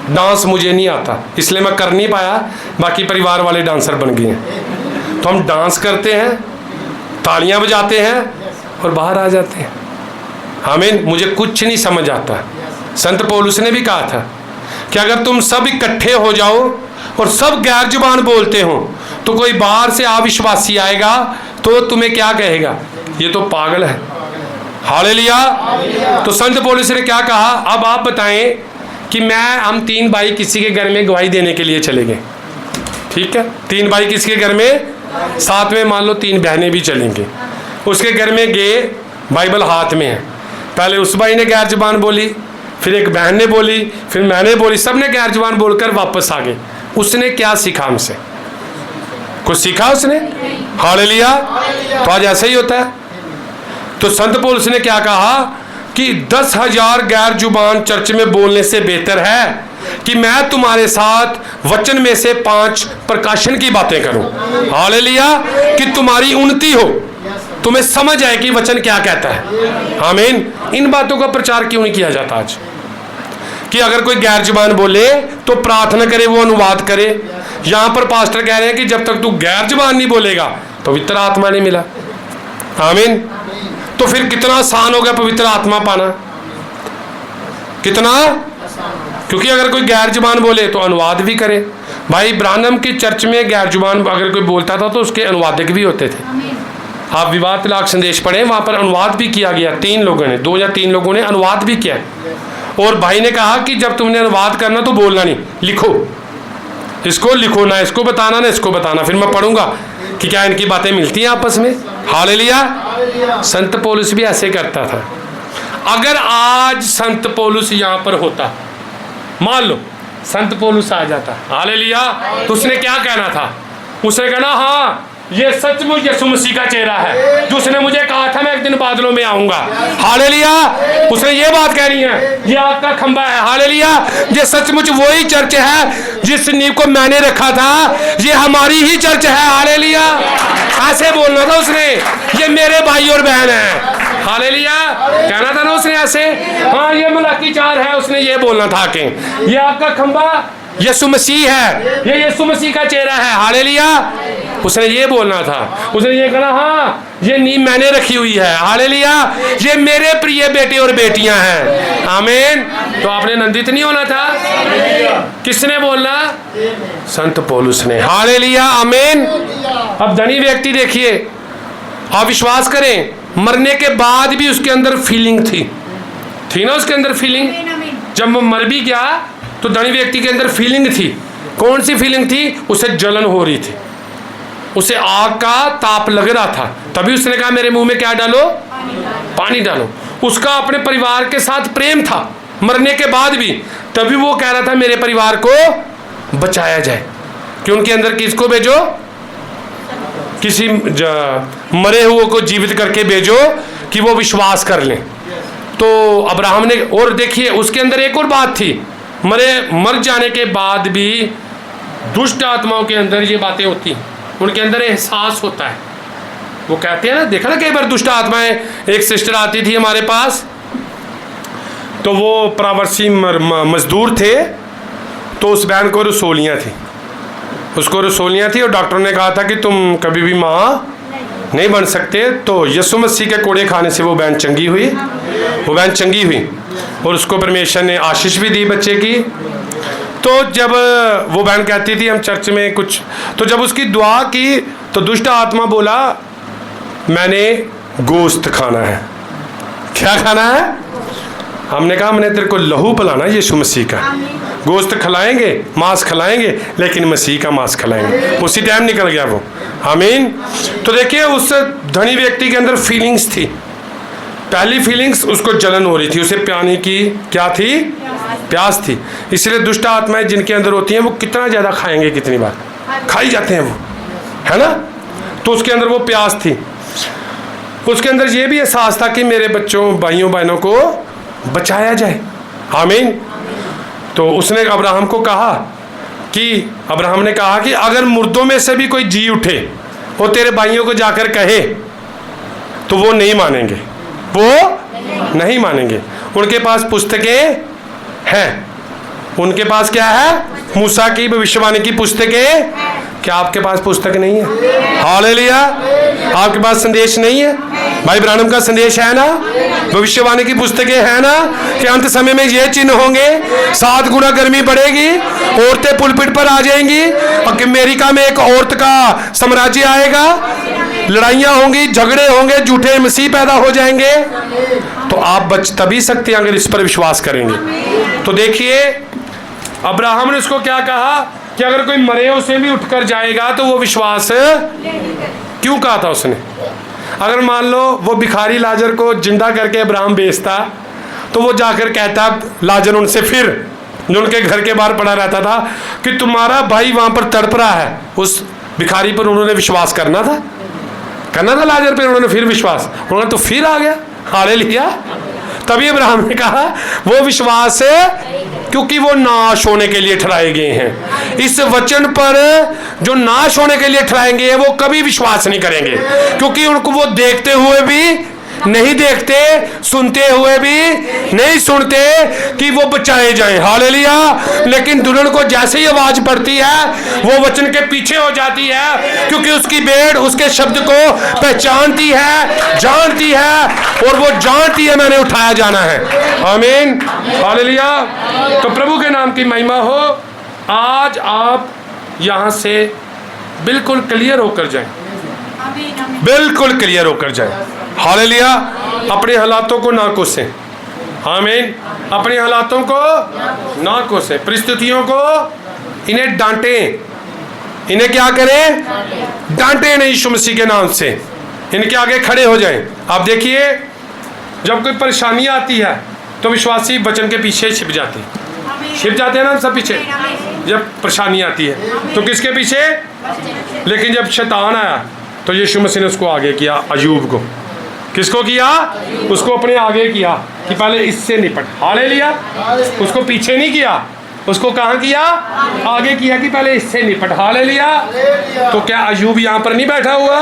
डांस मुझे नहीं आता, इसलिए मैं कर नहीं पाया। बाकी परिवार वाले डांसर बन गए हैं। तो हम डांस करते हैं, तालियां बजाते हैं और बाहर आ जाते हैं। आमीन। मुझे कुछ नहीं समझ आता। संत पौलुस ने भी कहा था कि अगर तुम सब इकट्ठे हो जाओ और सब गैर जुबान बोलते हो तो कोई बाहर से अविश्वासी आएगा तो तुम्हें क्या कहेगा, ये तो पागल है। हालेलुया। तो संत पौलुस ने क्या कहा, अब आप बताएं कि हम 3 भाई किसी के घर में गवाही देने के लिए चले गए, ठीक है, 3 भाई किसी के घर में, साथ में मान लो 3 बहनें भी चलेंगे, उसके घर में गए, बाइबल हाथ में है, पहले उस भाई ने गैर जुबान बोली, फिर एक बहन ने बोली, फिर मैंने बोली, सब ने गैर जुबान बोलकर वापस आ गए। उसने क्या सीखा हमसे? कुछ सीखा उसने? हालेलुया। तो आज ऐसा ही होता है। तो संत पौलुस ने क्या कहा कि 10,000 गैर जुबान चर्च में बोलने से बेहतर है कि मैं तुम्हारे साथ वचन में से 5 प्रकाशन की बातें करूं। हालेलुया। कि तुम्हारी उन्नति हो, तुम्हें समझ आए कि वचन क्या कहता है। आमीन। इन बातों का प्रचार क्यों नहीं किया जाता आज? कि अगर कोई गैर जुबान बोले तो प्रार्थना करे, वो अनुवाद करे। यहां पर पास्टर कह रहे हैं कि जब तक तू गैर जुबान नहीं बोलेगा पवित्र आत्मा नहीं मिला। आमीन। तो फिर कितना आसान हो गया पवित्र आत्मा पाना, कितना, क्योंकि अगर कोई गैर जुबान बोले तो अनुवाद भी करे। भाई ब्रानम की चर्च में गैर जुबान अगर कोई बोलता था तो उसके अनुवादक भी होते थे। आप विवाह तलाक संदेश पढ़े, वहां पर अनुवाद भी किया गया, 3 लोगों ने, 2 या 3 लोगों ने अनुवाद भी किया। और भाई ने कहा कि जब तुमने अनुवाद करना तो बोलना नहीं, लिखो, इसको लिखो, ना इसको बताना ना इसको बताना, फिर मैं पढ़ूंगा कि क्या इनकी बातें मिलती हैं आपस में। हालेलुया। संत पौलुस भी ऐसे करता था। अगर आज संत पौलुस यहाँ पर होता, मान लो संत पौलुस आ जाता, हालेलुया, तो उसने क्या कहना था? उसने कहना, हाँ ये सचमुच यीशु मसीह का चेहरा है जो उसने मुझे कहा था मैं एक दिन बादलों में आऊंगा। हालेलुया। उसने ये बात कहनी है, ये आग का खंबा है। हालेलुया। ये सचमुच वही चर्च है जिस नींव को मैंने रखा था, ये हमारी ही चर्च है। हालेलुया। ऐसे बोलना था उसने, ये मेरे भाई और बहन है। हालेलुया। कहना था ना उसने ऐसे। हाँ ये मलाकी 4 है, उसने ये बोलना था कि ये आग का खंबा यीशु मसीह है, ये यीशु मसीह का चेहरा है। हालेलुया। उसने ये बोलना था। उसने ये कहना, हाँ ये नींव मैंने रखी हुई है। हालेलुया। ये मेरे प्रिय बेटे और बेटियां हैं। आमीन। तो आपने नंदित नहीं होना था। किसने बोलना? संत पौलुस ने। हालेलुया। आमीन। अब धनी व्यक्ति देखिए, आप विश्वास करें, मरने के बाद भी उसके अंदर फीलिंग थी ना, उसके अंदर फीलिंग। जब वो मर भी गया तो धनी व्यक्ति के अंदर फीलिंग थी। कौन सी फीलिंग थी? उसे जलन हो रही थी, उसे आग का ताप लग रहा था। तभी उसने कहा मेरे मुंह में क्या डालो? पानी डालो। उसका अपने परिवार के साथ प्रेम था मरने के बाद भी, तभी वो कह रहा था मेरे परिवार को बचाया जाए। कि उनके अंदर किसको भेजो? किसी मरे हुए को जीवित करके भेजो कि वो विश्वास कर लें। तो अब्राहम ने, और देखिए उसके अंदर एक और बात थी, मर जाने के बाद भी दुष्ट आत्माओं के अंदर ये बातें होती हैं, उनके अंदर एहसास होता है। वो कहते हैं ना, देखा ना कई बार दुष्ट आत्माएं। एक सिस्टर आती थी हमारे पास, तो वो प्रवासी मजदूर थे, तो उस बहन को रसोलियाँ थी, उसको रसोलियाँ थी, और डॉक्टर ने कहा था कि तुम कभी भी माँ नहीं बन सकते। तो यीशु मसीह के कोड़े खाने से वो बहन चंगी हुई, और उसको परमेश्वर ने आशीष भी दी बच्चे की। तो जब वो बहन कहती थी हम चर्च में कुछ, तो जब उसकी दुआ की तो दुष्ट आत्मा बोला मैंने गोश्त खाना है। क्या खाना है? हमने कहा हमने तेरे को लहू पिलाना यीशु मसीह का। गोश्त खिलाएंगे, मांस खिलाएंगे, लेकिन मसीह का मांस खिलाएंगे। उसी टाइम निकल गया वो। आमीन। तो देखिए उस धनी व्यक्ति के अंदर फीलिंग्स थी। पहली फीलिंग्स, उसको जलन हो रही थी, उसे पानी की क्या थी? प्यास थी। इसलिए दुष्ट आत्माएं जिनके अंदर होती हैं वो कितना ज़्यादा खाएंगे, कितनी बार खाई जाते हैं वो, है ना। तो उसके अंदर वो प्यास थी। उसके अंदर ये भी एहसास था कि मेरे बच्चों भाइयों बहनों को बचाया जाए। आमीन। तो उसने अब्राहम को कहा अब्राहम ने कहा कि अगर मुर्दों में से भी कोई जी उठे वो तेरे भाइयों को जाकर कहे तो वो नहीं मानेंगे, वो नहीं मानेंगे। उनके पास पुस्तकें हैं। उनके पास क्या है? मूसा की भविष्यवाणी की पुस्तकें। क्या आपके पास पुस्तक नहीं है? हालेलुया। आपके पास संदेश नहीं है? भाई ब्रानम का संदेश है ना, भविष्यवाणी की पुस्तकें हैं ना कि अंत समय में ये चिन्ह होंगे, 7 गुना गर्मी बढ़ेगी, औरतें पुलपिट पर आ जाएंगी, और अमेरिका में एक औरत का साम्राज्य आएगा, लड़ाइयाँ होंगी, झगड़े होंगे, झूठे मसीह पैदा हो जाएंगे। तो आप बच तभी सकते हैं अगर इस पर विश्वास करेंगे। तो देखिए अब्राहम ने उसको क्या कहा कि अगर कोई मरे उसे भी उठकर जाएगा तो वो विश्वास क्यों कहा था उसने? अगर मान लो वो भिखारी लाजर को जिंदा करके अब्राहम बेचता तो वो जाकर कहता लाजर उनसे, फिर जो उनके घर के बाहर पड़ा रहता था, कि तुम्हारा भाई वहां पर तड़प रहा है। उस भिखारी पर उन्होंने विश्वास करना था लाजर पे, उन्होंने फिर विश्वास, उन्होंने तो फिर आ गया, हालेलुया। तभी अब्राहम ने कहा वो विश्वास है, क्योंकि वो नाश होने के लिए ठहराए गए हैं। इस वचन पर जो नाश होने के लिए ठहराएंगे वो कभी विश्वास नहीं करेंगे, क्योंकि उनको वो देखते हुए भी नहीं देखते, सुनते हुए भी नहीं सुनते कि वो बचाए जाएं, हालेलुया। लेकिन दुल्हन को जैसे ही आवाज पड़ती है वो वचन के पीछे हो जाती है, क्योंकि उसकी भेड़ उसके शब्द को पहचानती है, जानती है, और वो जानती है मैंने उठाया जाना है। आमीन, हालेलुया। तो प्रभु के नाम की महिमा हो। आज आप यहां से बिल्कुल क्लियर होकर जाएं, बिल्कुल क्लियर होकर जाएं, हालेलुया। अपने हालातों को ना कोसें, आमीन। अपने हालातों को ना कोसें, परिस्थितियों को इन्हें डांटें, इन्हें क्या करें? डांटें नहीं, यीशु मसीह के नाम से इनके आगे खड़े हो जाएं। आप देखिए जब कोई परेशानी आती है तो विश्वासी वचन के पीछे छिप जाते हैं ना, सब पीछे। जब परेशानी आती है तो किसके पीछे? लेकिन जब शैतान आया तो यीशु मसीह ने उसको आगे किया, अयूब को। किसको किया? उसको अपने आगे किया कि पहले इससे निपट, हालेलुया। उसको पीछे नहीं किया, उसको कहाँ किया? आगे किया कि पहले इससे निपट, हालेलुया। तो क्या अयूब यहाँ पर नहीं बैठा हुआ?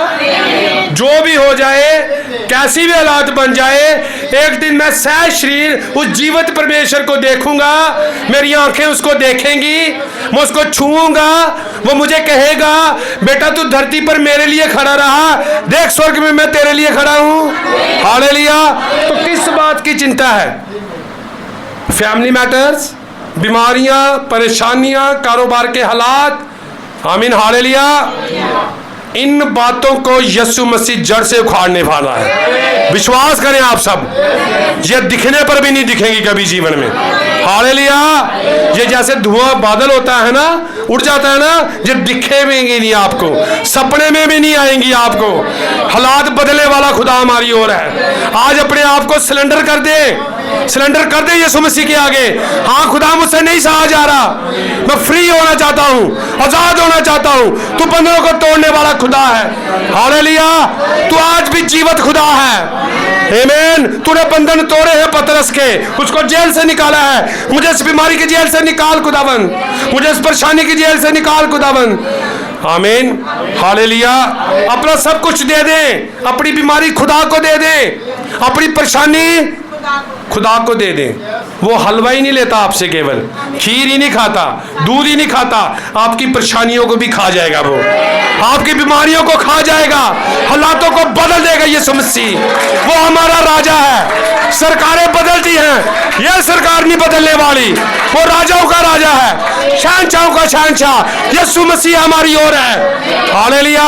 जो भी हो जाए, कैसी भी हालात बन जाए, एक दिन मैं सहज शरीर उस जीवित परमेश्वर को देखूंगा, मेरी आंखें उसको देखेंगी, मैं उसको छूऊंगा, वो मुझे कहेगा बेटा तू धरती पर मेरे लिए खड़ा रहा, देख स्वर्ग में मैं तेरे लिए खड़ा हूं, हालेलुया। तो किस बात की चिंता है? फैमिली मैटर्स, बीमारियां, परेशानियां, कारोबार के हालात, आमीन, हालेलुया। इन बातों को यीशु मसीह जड़ से उखाड़ने वाला है। विश्वास करें आप सब, ये दिखने पर भी नहीं दिखेंगी कभी जीवन में, हालेलुया। ये जैसे धुआं बादल होता है ना, उड़ जाता है ना, ये दिखेंगी नहीं आपको, सपने में भी नहीं आएंगी आपको। हालात बदलने वाला खुदा हमारी ओर है। आज अपने आप को सिलेंडर कर दे, सिलेंडर कर दे यीशु मसीह के आगे। हाँ खुदा मुझसे नहीं सहा जा रहा, मैं फ्री होना चाहता हूँ, आजाद होना चाहता हूँ। तू बंधनों को तोड़ने वाला खुदा है, हालेलुया। तू आज भी जीवित खुदा है, आमीन। तूने बंधन तोड़े हैं पतरस के, उसको जेल से निकाला है। मुझे इस बीमारी की जेल से निकाल खुदावन, मुझे इस परेशानी की जेल से निकाल खुदावन, आमीन, हालेलुया। अपना सब कुछ दे दे, अपनी बीमारी खुदा को दे दे, अपनी परेशानी खुदा को दे दे। वो हलवा ही नहीं लेता आपसे, केवल खीर ही नहीं खाता, दूध ही नहीं खाता, आपकी परेशानियों को भी खा जाएगा, वो आपकी बीमारियों को खा जाएगा, हालातों को बदल देगा यीशु मसीह। वो हमारा राजा है। सरकारें बदलती हैं, यह सरकार नहीं बदलने वाली। वो राजाओं का राजा है, शहंशाहों का शहंशाह यीशु मसीह हमारी ओर है, हालेलुया।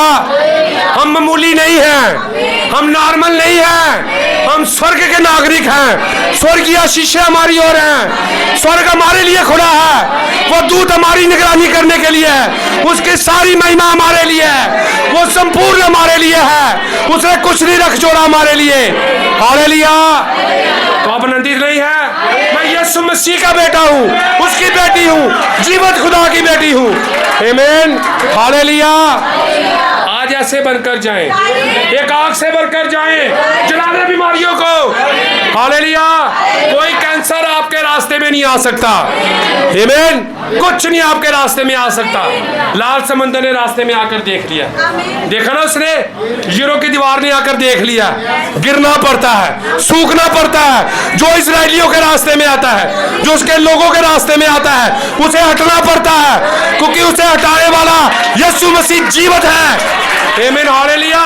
हम मामूली नहीं हैं, हम नॉर्मल नहीं हैं, हम स्वर्ग के नागरिक हैं। स्वर्गीय आशीष हमारी ओर है, स्वर्ग हमारे लिए खुला है। वो दूत हमारी निगरानी करने के लिए है, उसकी सारी महिमा हमारे लिए है, वो संपूर्ण हमारे लिए है, उसने कुछ नहीं रख छोड़ा हमारे लिए, हालेलुया। तो आप आनंदित नहीं है? मैं यीशु मसीह का बेटा हूँ, उसकी बेटी हूँ, जीवित खुदा की बेटी हूँ, आमीन, हालेलुया। आज ऐसे बनकर जाएं, एक आग से बनकर जाएं, जला दे बीमारियों को, हालेलुया। कोई कैंसर आपके रास्ते रास्ते में नहीं आ सकता। आमीन। कुछ नहीं आपके रास्ते में आ सकता। लाल समंदर ने रास्ते में आकर देख लिया, देखा ना उसने, यीरो की दीवार ने आकर देख लिया। गिरना पड़ता है, सूखना पड़ता है। जो इस्राएलियों के रास्ते में आता है, जो उसके लोगों के रास्ते में आता है, उसे हटना पड़ता है, क्योंकि उसे हटाने वाला यीशु मसीह जीवित है। आमीन। हालेलुया।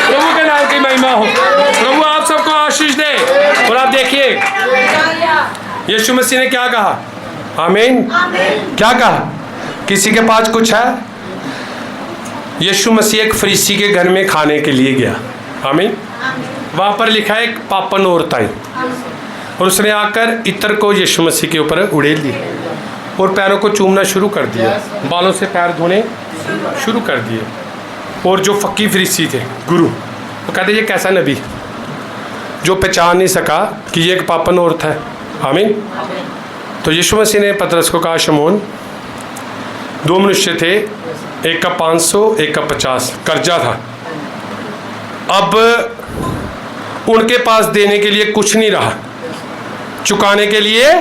प्रभु के नाम की महिमा हो। प्रभु आप सबको आशीष दे। और आप देखिए यीशु मसीह ने क्या कहा। आमीन। क्या कहा? किसी के पास कुछ है? यीशु मसीह एक फरीसी के घर में खाने के लिए गया। आमीन। वहां पर लिखा है एक पापन औरत आई और उसने आकर इत्र को यीशु मसीह के ऊपर उड़ेल दिया और पैरों को चूमना शुरू कर दिया, बालों से पैर धोने शुरू कर दिए। और जो फक्की फरीसी थे, गुरु, वो कहते ये कैसा नबी जो पहचान नहीं सका कि ये एक पापन औरत है। आमीन। तो यीशु मसीह ने पतरस को कहा, शमौन, दो मनुष्य थे, एक का 500 एक का 50 कर्जा था। अब उनके पास देने के लिए कुछ नहीं रहा, चुकाने के लिए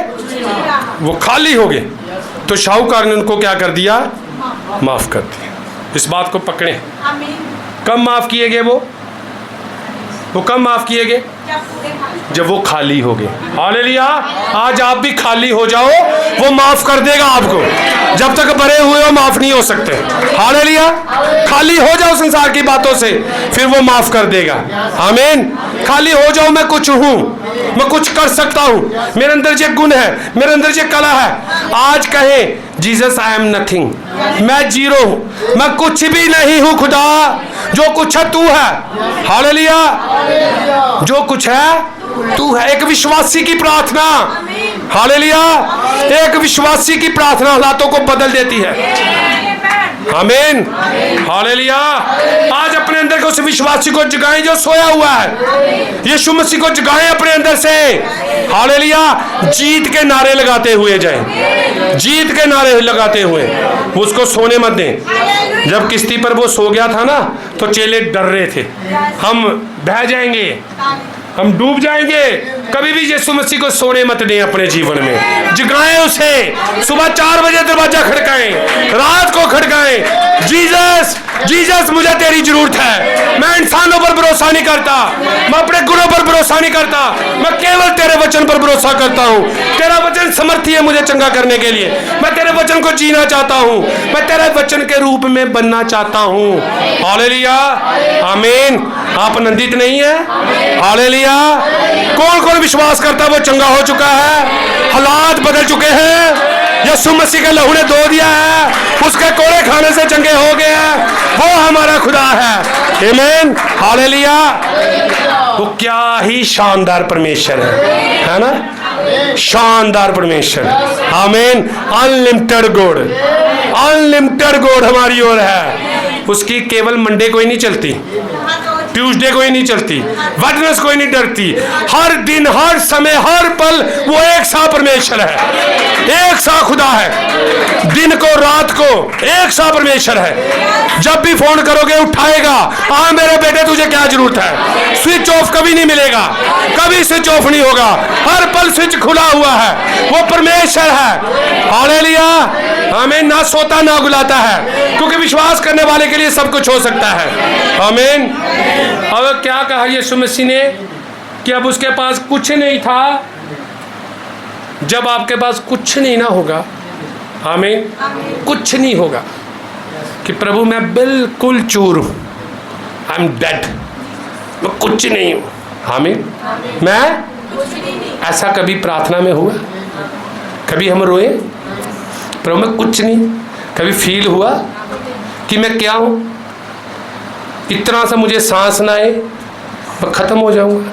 वो खाली हो गए। तो शाहूकार ने उनको क्या कर दिया? माफ कर दिया। इस बात को पकड़े। कब माफ किए गए? वो कब माफ किए गए? जब वो खाली हो गए। हालेलुया। आज आप भी खाली हो जाओ, वो माफ कर देगा आपको। जब तक भरे हुए हो माफ नहीं हो सकते। हालेलुया। खाली हो जाओ संसार की बातों से, फिर वो माफ कर देगा। आमीन। खाली हो जाओ, मैं कुछ हूं, मैं कुछ कर सकता हूं, मेरे अंदर ये गुण है, मेरे अंदर ये कला है। आज कहें, जीसस आई एम नथिंग, मैं जीरो हूं, मैं कुछ भी नहीं हूं खुदा, जो कुछ है तू है। हालेलुया। जो कुछ है तू है। एक विश्वासी की प्रार्थना, हालेलुया, एक विश्वासी की प्रार्थना हालातों को बदल देती है। आमीन। हालेलुया। आज अपने अंदर के उस विश्वासी को जगाएं जो सोया हुआ है। यीशु मसीह को जगाएं अपने अंदर से। हालेलुया। जीत के नारे लगाते हुए जाएं, जीत के नारे लगाते हुए। उसको सोने मत दें। जब किश्ती पर वो सो गया था ना, तो चेले डर रहे थे, हम बह जाएंगे, हम डूब जाएंगे। कभी भी यीशु मसीह को सोने मत दें अपने जीवन में। जगाएं उसे। सुबह 4 बजे दरवाजा खड़काएं, रात को खड़काएं। जीसस, जीसस, मुझे तेरी जरूरत है। मैं इंसानों पर भरोसा नहीं करता, मैं अपने गुणों पर भरोसा नहीं करता, मैं केवल तेरे वचन पर भरोसा करता हूँ। तेरा वचन समर्थी है मुझे चंगा करने के लिए। मैं तेरे वचन को जीना चाहता हूँ, मैं तेरे वचन के रूप में बनना चाहता हूँ। हालेलुया। आमीन। आप आनंदित नहीं है? हालेलुया। कौन कौन विश्वास करता है वो चंगा हो चुका है, हालात बदल चुके हैं, यीशु मसीह के लहू ने धो दिया है, उसके कोड़े खाने से चंगे हो गए हैं। वो हमारा खुदा है। आमीन। हालेलुया। वो क्या ही शानदार परमेश्वर है ना? शानदार परमेश्वर। आमीन। अनलिमिटेड गॉड, अनलिमिटेड गॉड हमारी ओर है। उसकी केवल मंडे को ही नहीं चलती, ट्यूसडे को ही नहीं चलती, वेडनेसडे को ही नहीं डरती। हर दिन, हर समय, हर पल वो एक सा परमेश्वर है, एक सा खुदा है। दिन को रात को एक सा परमेश्वर है। जब भी फोन करोगे उठाएगा। हाँ मेरे बेटे तुझे क्या जरूरत है? स्विच ऑफ कभी नहीं मिलेगा, कभी स्विच ऑफ नहीं होगा। हर पल स्विच खुला हुआ है। वो परमेश्वर है। हालेलुया। आमीन। ना सोता ना गुलाता है, क्योंकि विश्वास करने वाले के लिए सब कुछ हो सकता है। आमीन। अब क्या कहा यीशु मसीह ने कि अब उसके पास कुछ नहीं था। जब आपके पास कुछ नहीं ना होगा, आमीन, कुछ नहीं होगा, कि प्रभु मैं बिल्कुल चूर हूं, आई एम डेड, मैं कुछ नहीं हूं। आमीन। मैं ऐसा कभी प्रार्थना में हुआ? कभी हम रोए, प्रभु मैं कुछ नहीं? कभी फील हुआ कि मैं क्या हूं? इतना सा मुझे सांस ना आए, मैं खत्म हो जाऊंगा,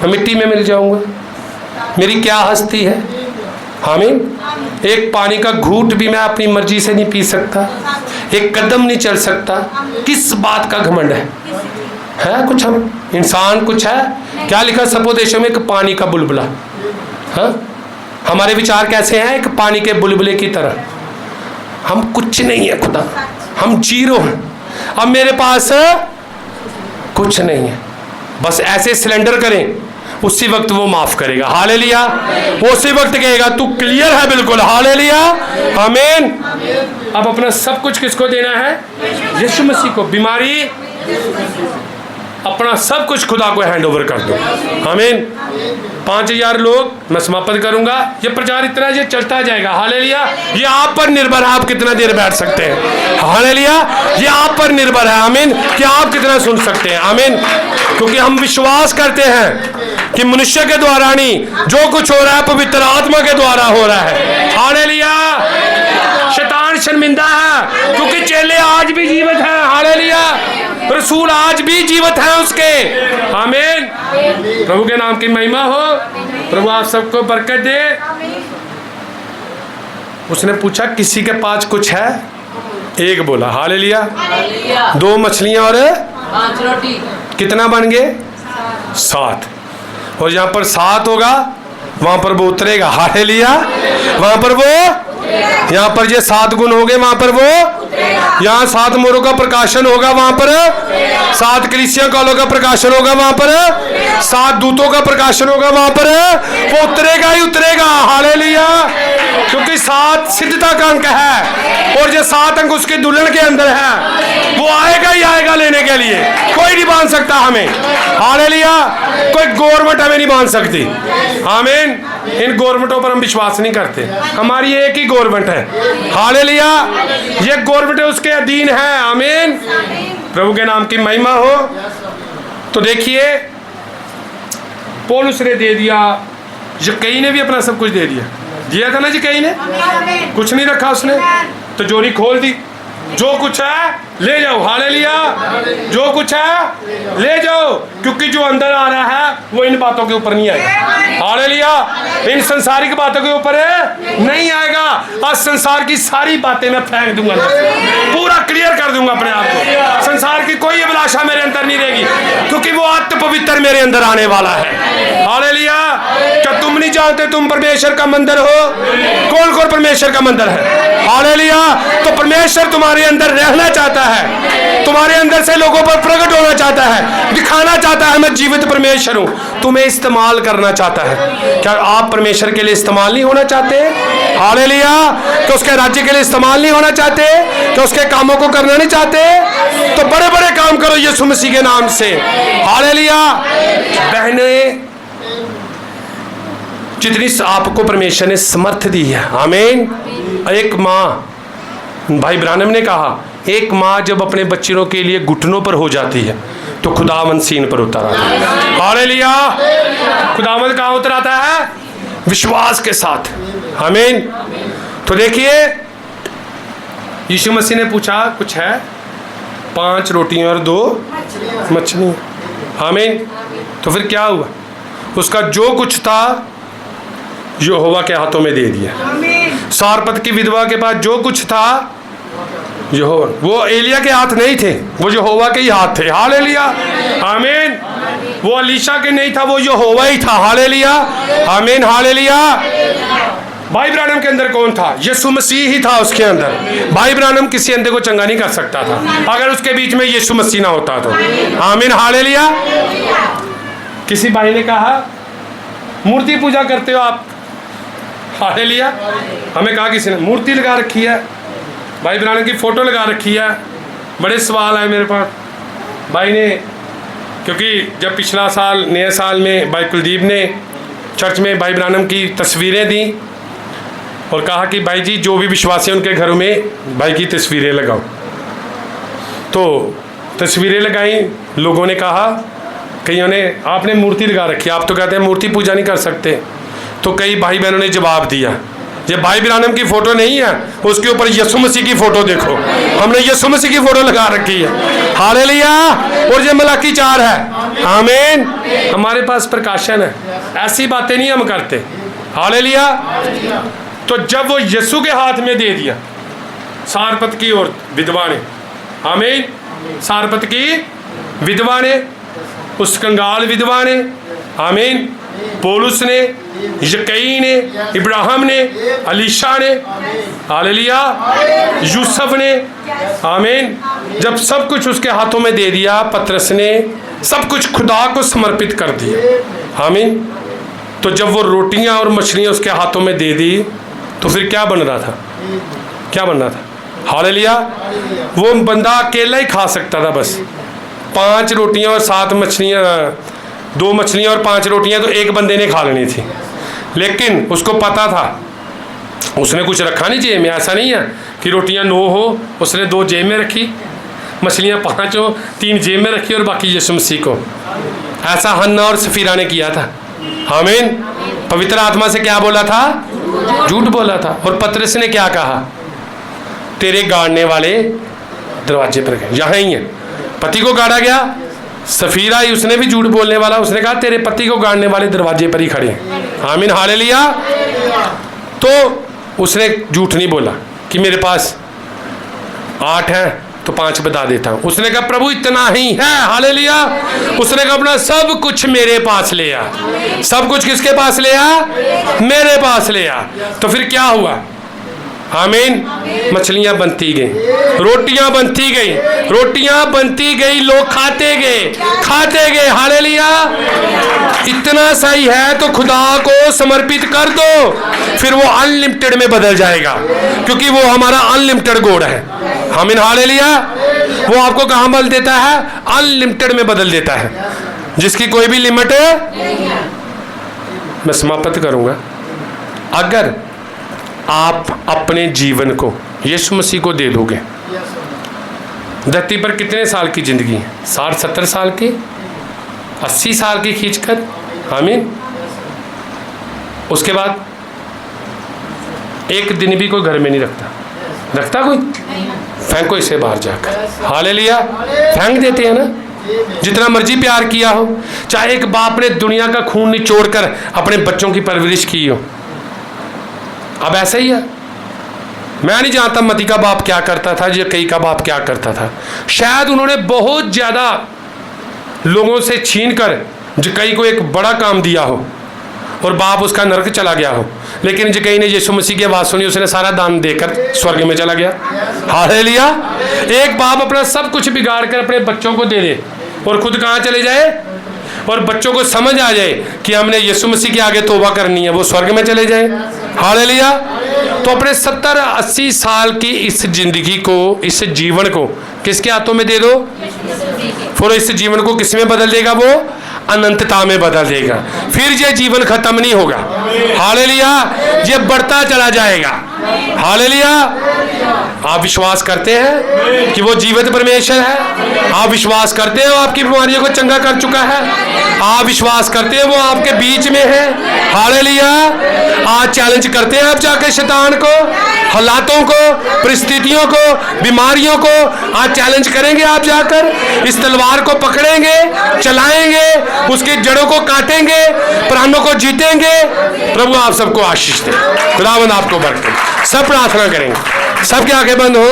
मैं मिट्टी में मिल जाऊंगा, मेरी क्या हस्ती है? आमीन। एक पानी का घूंट भी मैं अपनी मर्जी से नहीं पी सकता, एक कदम नहीं चल सकता। किस बात का घमंड है कुछ? हम इंसान कुछ है क्या? लिखा सपोदेशों में एक पानी का बुलबुला। हाँ, हमारे विचार कैसे हैं? एक पानी के बुलबुले की तरह। हम कुछ नहीं है खुदा, हम जीरो हैं। अब मेरे पास कुछ नहीं है, बस ऐसे सिलेंडर करें, उसी वक्त वो माफ करेगा। हालेलुया। वो उसी वक्त कहेगा तू क्लियर है बिल्कुल। हालेलुया। आमीन। अब अपना सब कुछ किसको देना है? यीशु मसीह को। बीमारी अपना सब कुछ खुदा को हैंड ओवर कर दो। आमीन। 5000 लोग मैं समाप्त करूंगा। ये प्रचार इतना ये चलता जाएगा। हालेलुया। ये आप पर निर्भर है, आप कितना देर बैठ सकते हैं। हालेलुया। ये आप पर निर्भर है। आमीन। कि आप कितना सुन सकते हैं। आमीन। क्योंकि हम विश्वास करते हैं कि मनुष्य के द्वारा नहीं, जो कुछ हो रहा है पवित्र आत्मा के द्वारा हो रहा है। हालेलुया। शैतान शर्मिंदा है क्योंकि चेले आज भी जीवित हैं। हालेलुया। रसूल आज भी जीवित हैं उसके। आमीन। प्रभु के नाम की महिमा हो। प्रभु आप सबको बरकत दे। उसने पूछा किसी के पास कुछ है? एक बोला। हालेलुया। 2 मछलियां और 5 रोटी। कितना बन गए? 7। और जहां पर 7 होगा वहां पर वो उतरेगा। हालेलुया। वहां पर वो, यहाँ पर ये 7 गुण हो गए, वहां पर वो, यहाँ 7 मोरों का प्रकाशन होगा, वहां पर 7 कलीसिया कालों का प्रकाशन होगा, वहां पर 7 दूतों का प्रकाशन होगा, वहां पर वो उतरेगा ही उतरेगा। हालेलुया। क्योंकि 7 सिद्धता का अंक है और जो 7 अंक उसके दुल्हन के अंदर है, वो आएगा ही आएगा लेने के लिए। कोई नहीं बांध सकता हमें। हालेलुया। कोई गवर्नमेंट हमें नहीं बांध सकती। आमीन। इन गवर्नमेंटों पर हम विश्वास नहीं करते। हमारी एक ही गवर्नमेंट है। हालेलुया। ये गवर्नमेंट उसके अधीन है। आमीन। प्रभु के नाम की महिमा हो। तो देखिए पौलुस ने दे दिया, यक्कई ने भी अपना सब कुछ दे दिया था ना। यक्कई ने कुछ नहीं रखा, उसने तिजोरी खोल दी। जो कुछ है ले जाओ। हालेलुया। जो कुछ है ले जाओ, क्योंकि जो अंदर आ रहा है वो इन बातों के ऊपर नहीं आएगा। हालेलुया। इन संसारिक बातों के ऊपर नहीं आएगा। आज संसार की सारी बातें मैं फेंक दूंगा, पूरा क्लियर कर दूंगा अपने आप को। संसार की कोई अभिलाषा मेरे अंदर नहीं रहेगी, क्योंकि वो आत्म पवित्र मेरे अंदर आने वाला है। हालेलुया। क्या तुम नहीं जानते तुम परमेश्वर का मंदिर हो? कौन कौन परमेश्वर का मंदिर है? हालेलुया। तो परमेश्वर तुम्हारे अंदर रहना चाहता है, तुम्हारे अंदर से लोगों पर प्रकट होना चाहता है, दिखाना चाहता है मैं जीवित परमेश्वर हूं, तुम्हें इस्तेमाल करना चाहता है। क्या आप परमेश्वर के लिए इस्तेमाल नहीं होना चाहते? हालेलुया। कि उसके राज्य के लिए इस्तेमाल नहीं होना चाहते? कि उसके कामों को करना नहीं चाहते? तो बड़े बड़े काम करो यीशु मसीह के नाम से। हालेलुया। बहनें, जितनी आपको परमेश्वर ने समर्थ दी है। आमीन। एक माँ, भाई ब्रानम ने कहा, एक माँ जब अपने बच्चों के लिए घुटनों पर हो जाती है तो खुदावंद सीन पर उतर आता है। हालेलुया। खुदावंद कहाँ उतर आता है? विश्वास के साथ। आमीन। तो देखिए यीशु मसीह ने पूछा कुछ है? 5 रोटियां और 2 मछलियां। आमीन। तो फिर क्या हुआ? उसका जो कुछ था यहोवा के हाथों में दे दिया। सारपत की विधवा के पास जो कुछ था यहोवा, वो एलिया के हाथ नहीं थे, वो यहोवा के ही हाथ थे। हालेलुया। आमीन। वो अलीशा के नहीं था, वो यहोवा ही था। हालेलुया। आमीन। हालेलुया। भाई ब्रानम के अंदर कौन था? यीशु मसीह ही था उसके अंदर। भाई ब्रानम किसी अंधे को चंगा नहीं कर सकता था अगर उसके बीच में यीशु मसीह ना होता तो। आमीन। हालेलुया। किसी भाई ने कहा मूर्ति पूजा करते हो आप? हालेलुया। हमें कहा किसी ने मूर्ति लगा रखी है, भाई ब्रानम की फ़ोटो लगा रखी है। बड़े सवाल आए मेरे पास भाई ने, क्योंकि जब पिछला साल नए साल में भाई कुलदीप ने चर्च में भाई ब्रानम की तस्वीरें दी और कहा कि भाई जी जो भी विश्वासी हैं उनके घरों में भाई की तस्वीरें लगाओ। तो तस्वीरें लगाई, लोगों ने कहा, कईयों ने आपने मूर्ति लगा रखी है, आप तो कहते हैं मूर्ति पूजा नहीं कर सकते। तो कई भाई बहनों ने जवाब दिया ये भाई ब्रानम की फ़ोटो नहीं है, उसके ऊपर यीशु मसीह की फ़ोटो देखो, हमने यीशु मसीह की फ़ोटो लगा रखी है। हालेलुया। और ये मलाकी 4 है। आमीन। हमारे पास प्रकाशन है, ऐसी बातें नहीं हम करते। हालेलुया। तो जब वो यीशु के हाथ में दे दिया सारपत की और विधवा ने, आमीन, सारपत की विधवा ने, उस कंगाल विधवा ने, आमीन, पौलुस ने, यक्कई ने, इब्राहिम ने, अलीशा ने, हालेलुया, यूसुफ ने, आमीन, जब सब कुछ उसके हाथों में दे दिया, पतरस ने सब कुछ खुदा को समर्पित कर दिया। आमीन। तो जब वो रोटियां और मछलियां उसके हाथों में दे दी तो फिर क्या बन रहा था? क्या बन रहा था? हालेलुया। वो बंदा अकेला ही खा सकता था बस। 5 रोटियां और 7 मछलियां, 2 मछलियां और 5 रोटियां तो एक बंदे ने खा लेनी थी। लेकिन उसको पता था, उसने कुछ रखा नहीं जेब में। ऐसा नहीं है कि रोटियां 9 हो, उसने 2 जेब में रखी, मछलियां 5 हो, 3 जेब में रखी और बाकी यीशु मसीह को। ऐसा हन्ना और सफीरा ने किया था। आमीन। पवित्र आत्मा से क्या बोला था? झूठ बोला था। और पतरस ने क्या कहा? तेरे गाड़ने वाले दरवाजे पर गए। यहाँ ही है, पति को गाड़ा गया। सफीरा ही, उसने भी झूठ बोलने वाला, उसने कहा तेरे पति को गाड़ने वाले दरवाजे पर ही खड़े हैं। आमीन, हालेलुया। तो उसने झूठ नहीं बोला कि मेरे पास 8 है तो 5 बता देता हूँ। उसने कहा प्रभु इतना ही है। हालेलुया। उसने कहा अपना सब कुछ मेरे पास ले आ। सब कुछ किसके पास ले आ? मेरे पास ले आ। तो फिर क्या हुआ? आमीन। मछलियां बनती गई, रोटियां बनती गई, रोटियां बनती गई, लोग खाते गए। हालेलुया। इतना सही है तो खुदा को समर्पित कर दो, फिर वो अनलिमिटेड में बदल जाएगा, क्योंकि वो हमारा अनलिमिटेड गॉड है। आमीन, हालेलुया। वो आपको कहाँ बदल देता है? अनलिमिटेड में बदल देता है, जिसकी कोई भी लिमिट है। मैं समाप्त करूंगा। अगर आप अपने जीवन को यीशु मसीह को दे दोगे, धरती पर कितने साल की जिंदगी है? 60-70 साल की, 80 साल की खींचकर। आमीन। उसके बाद एक दिन भी कोई घर में नहीं रखता कोई? फेंको इसे बाहर जाकर। हालेलुया। फेंक देते हैं ना। जितना मर्जी प्यार किया हो, चाहे एक बाप ने दुनिया का खून निचोड़कर अपने बच्चों की परवरिश की हो, अब ऐसा ही है। मैं नहीं जानता मती का बाप क्या करता था, कई का बाप क्या करता था। शायद उन्होंने बहुत ज़्यादा लोगों से छीन कर जकई को एक बड़ा काम दिया हो और बाप उसका नरक चला गया हो, लेकिन जकई ने यीशु मसीह की आवाज़ सुनी, उसने सारा दान देकर स्वर्ग में चला गया। हालेलुया। एक बाप अपना सब कुछ बिगाड़ कर अपने बच्चों को दे दे और खुद कहाँ चले जाए, और बच्चों को समझ आ जाए कि हमने यीशु मसीह के आगे तौबा करनी है, वो स्वर्ग में चले जाए। हालेलुया। तो अपने 70-80 साल की इस जिंदगी को, इस जीवन को किसके हाथों में दे दो? फिर इस जीवन को किस में बदल देगा? वो अनंतता में बदल देगा। फिर ये जीवन खत्म नहीं होगा। हालेलुया। ये बढ़ता चला जाएगा। हालेलुया। आप विश्वास करते हैं कि वो जीवित परमेश्वर है? आप विश्वास करते हैं वो आपकी बीमारियों को चंगा कर चुका है? आप विश्वास करते हैं वो आपके बीच में है? हालेलुया। आज चैलेंज करते हैं आप जाकर शैतान को, हालातों को, परिस्थितियों को, बीमारियों को आज चैलेंज करेंगे। आप जाकर इस तलवार को पकड़ेंगे, चलाएंगे, उसकी जड़ों को काटेंगे, प्राणों को जीतेंगे। प्रभु आप सबको आशीष दे। खुदावंद आपको बरकत। सब प्रार्थना करेंगे, सबके आंखें बंद हो।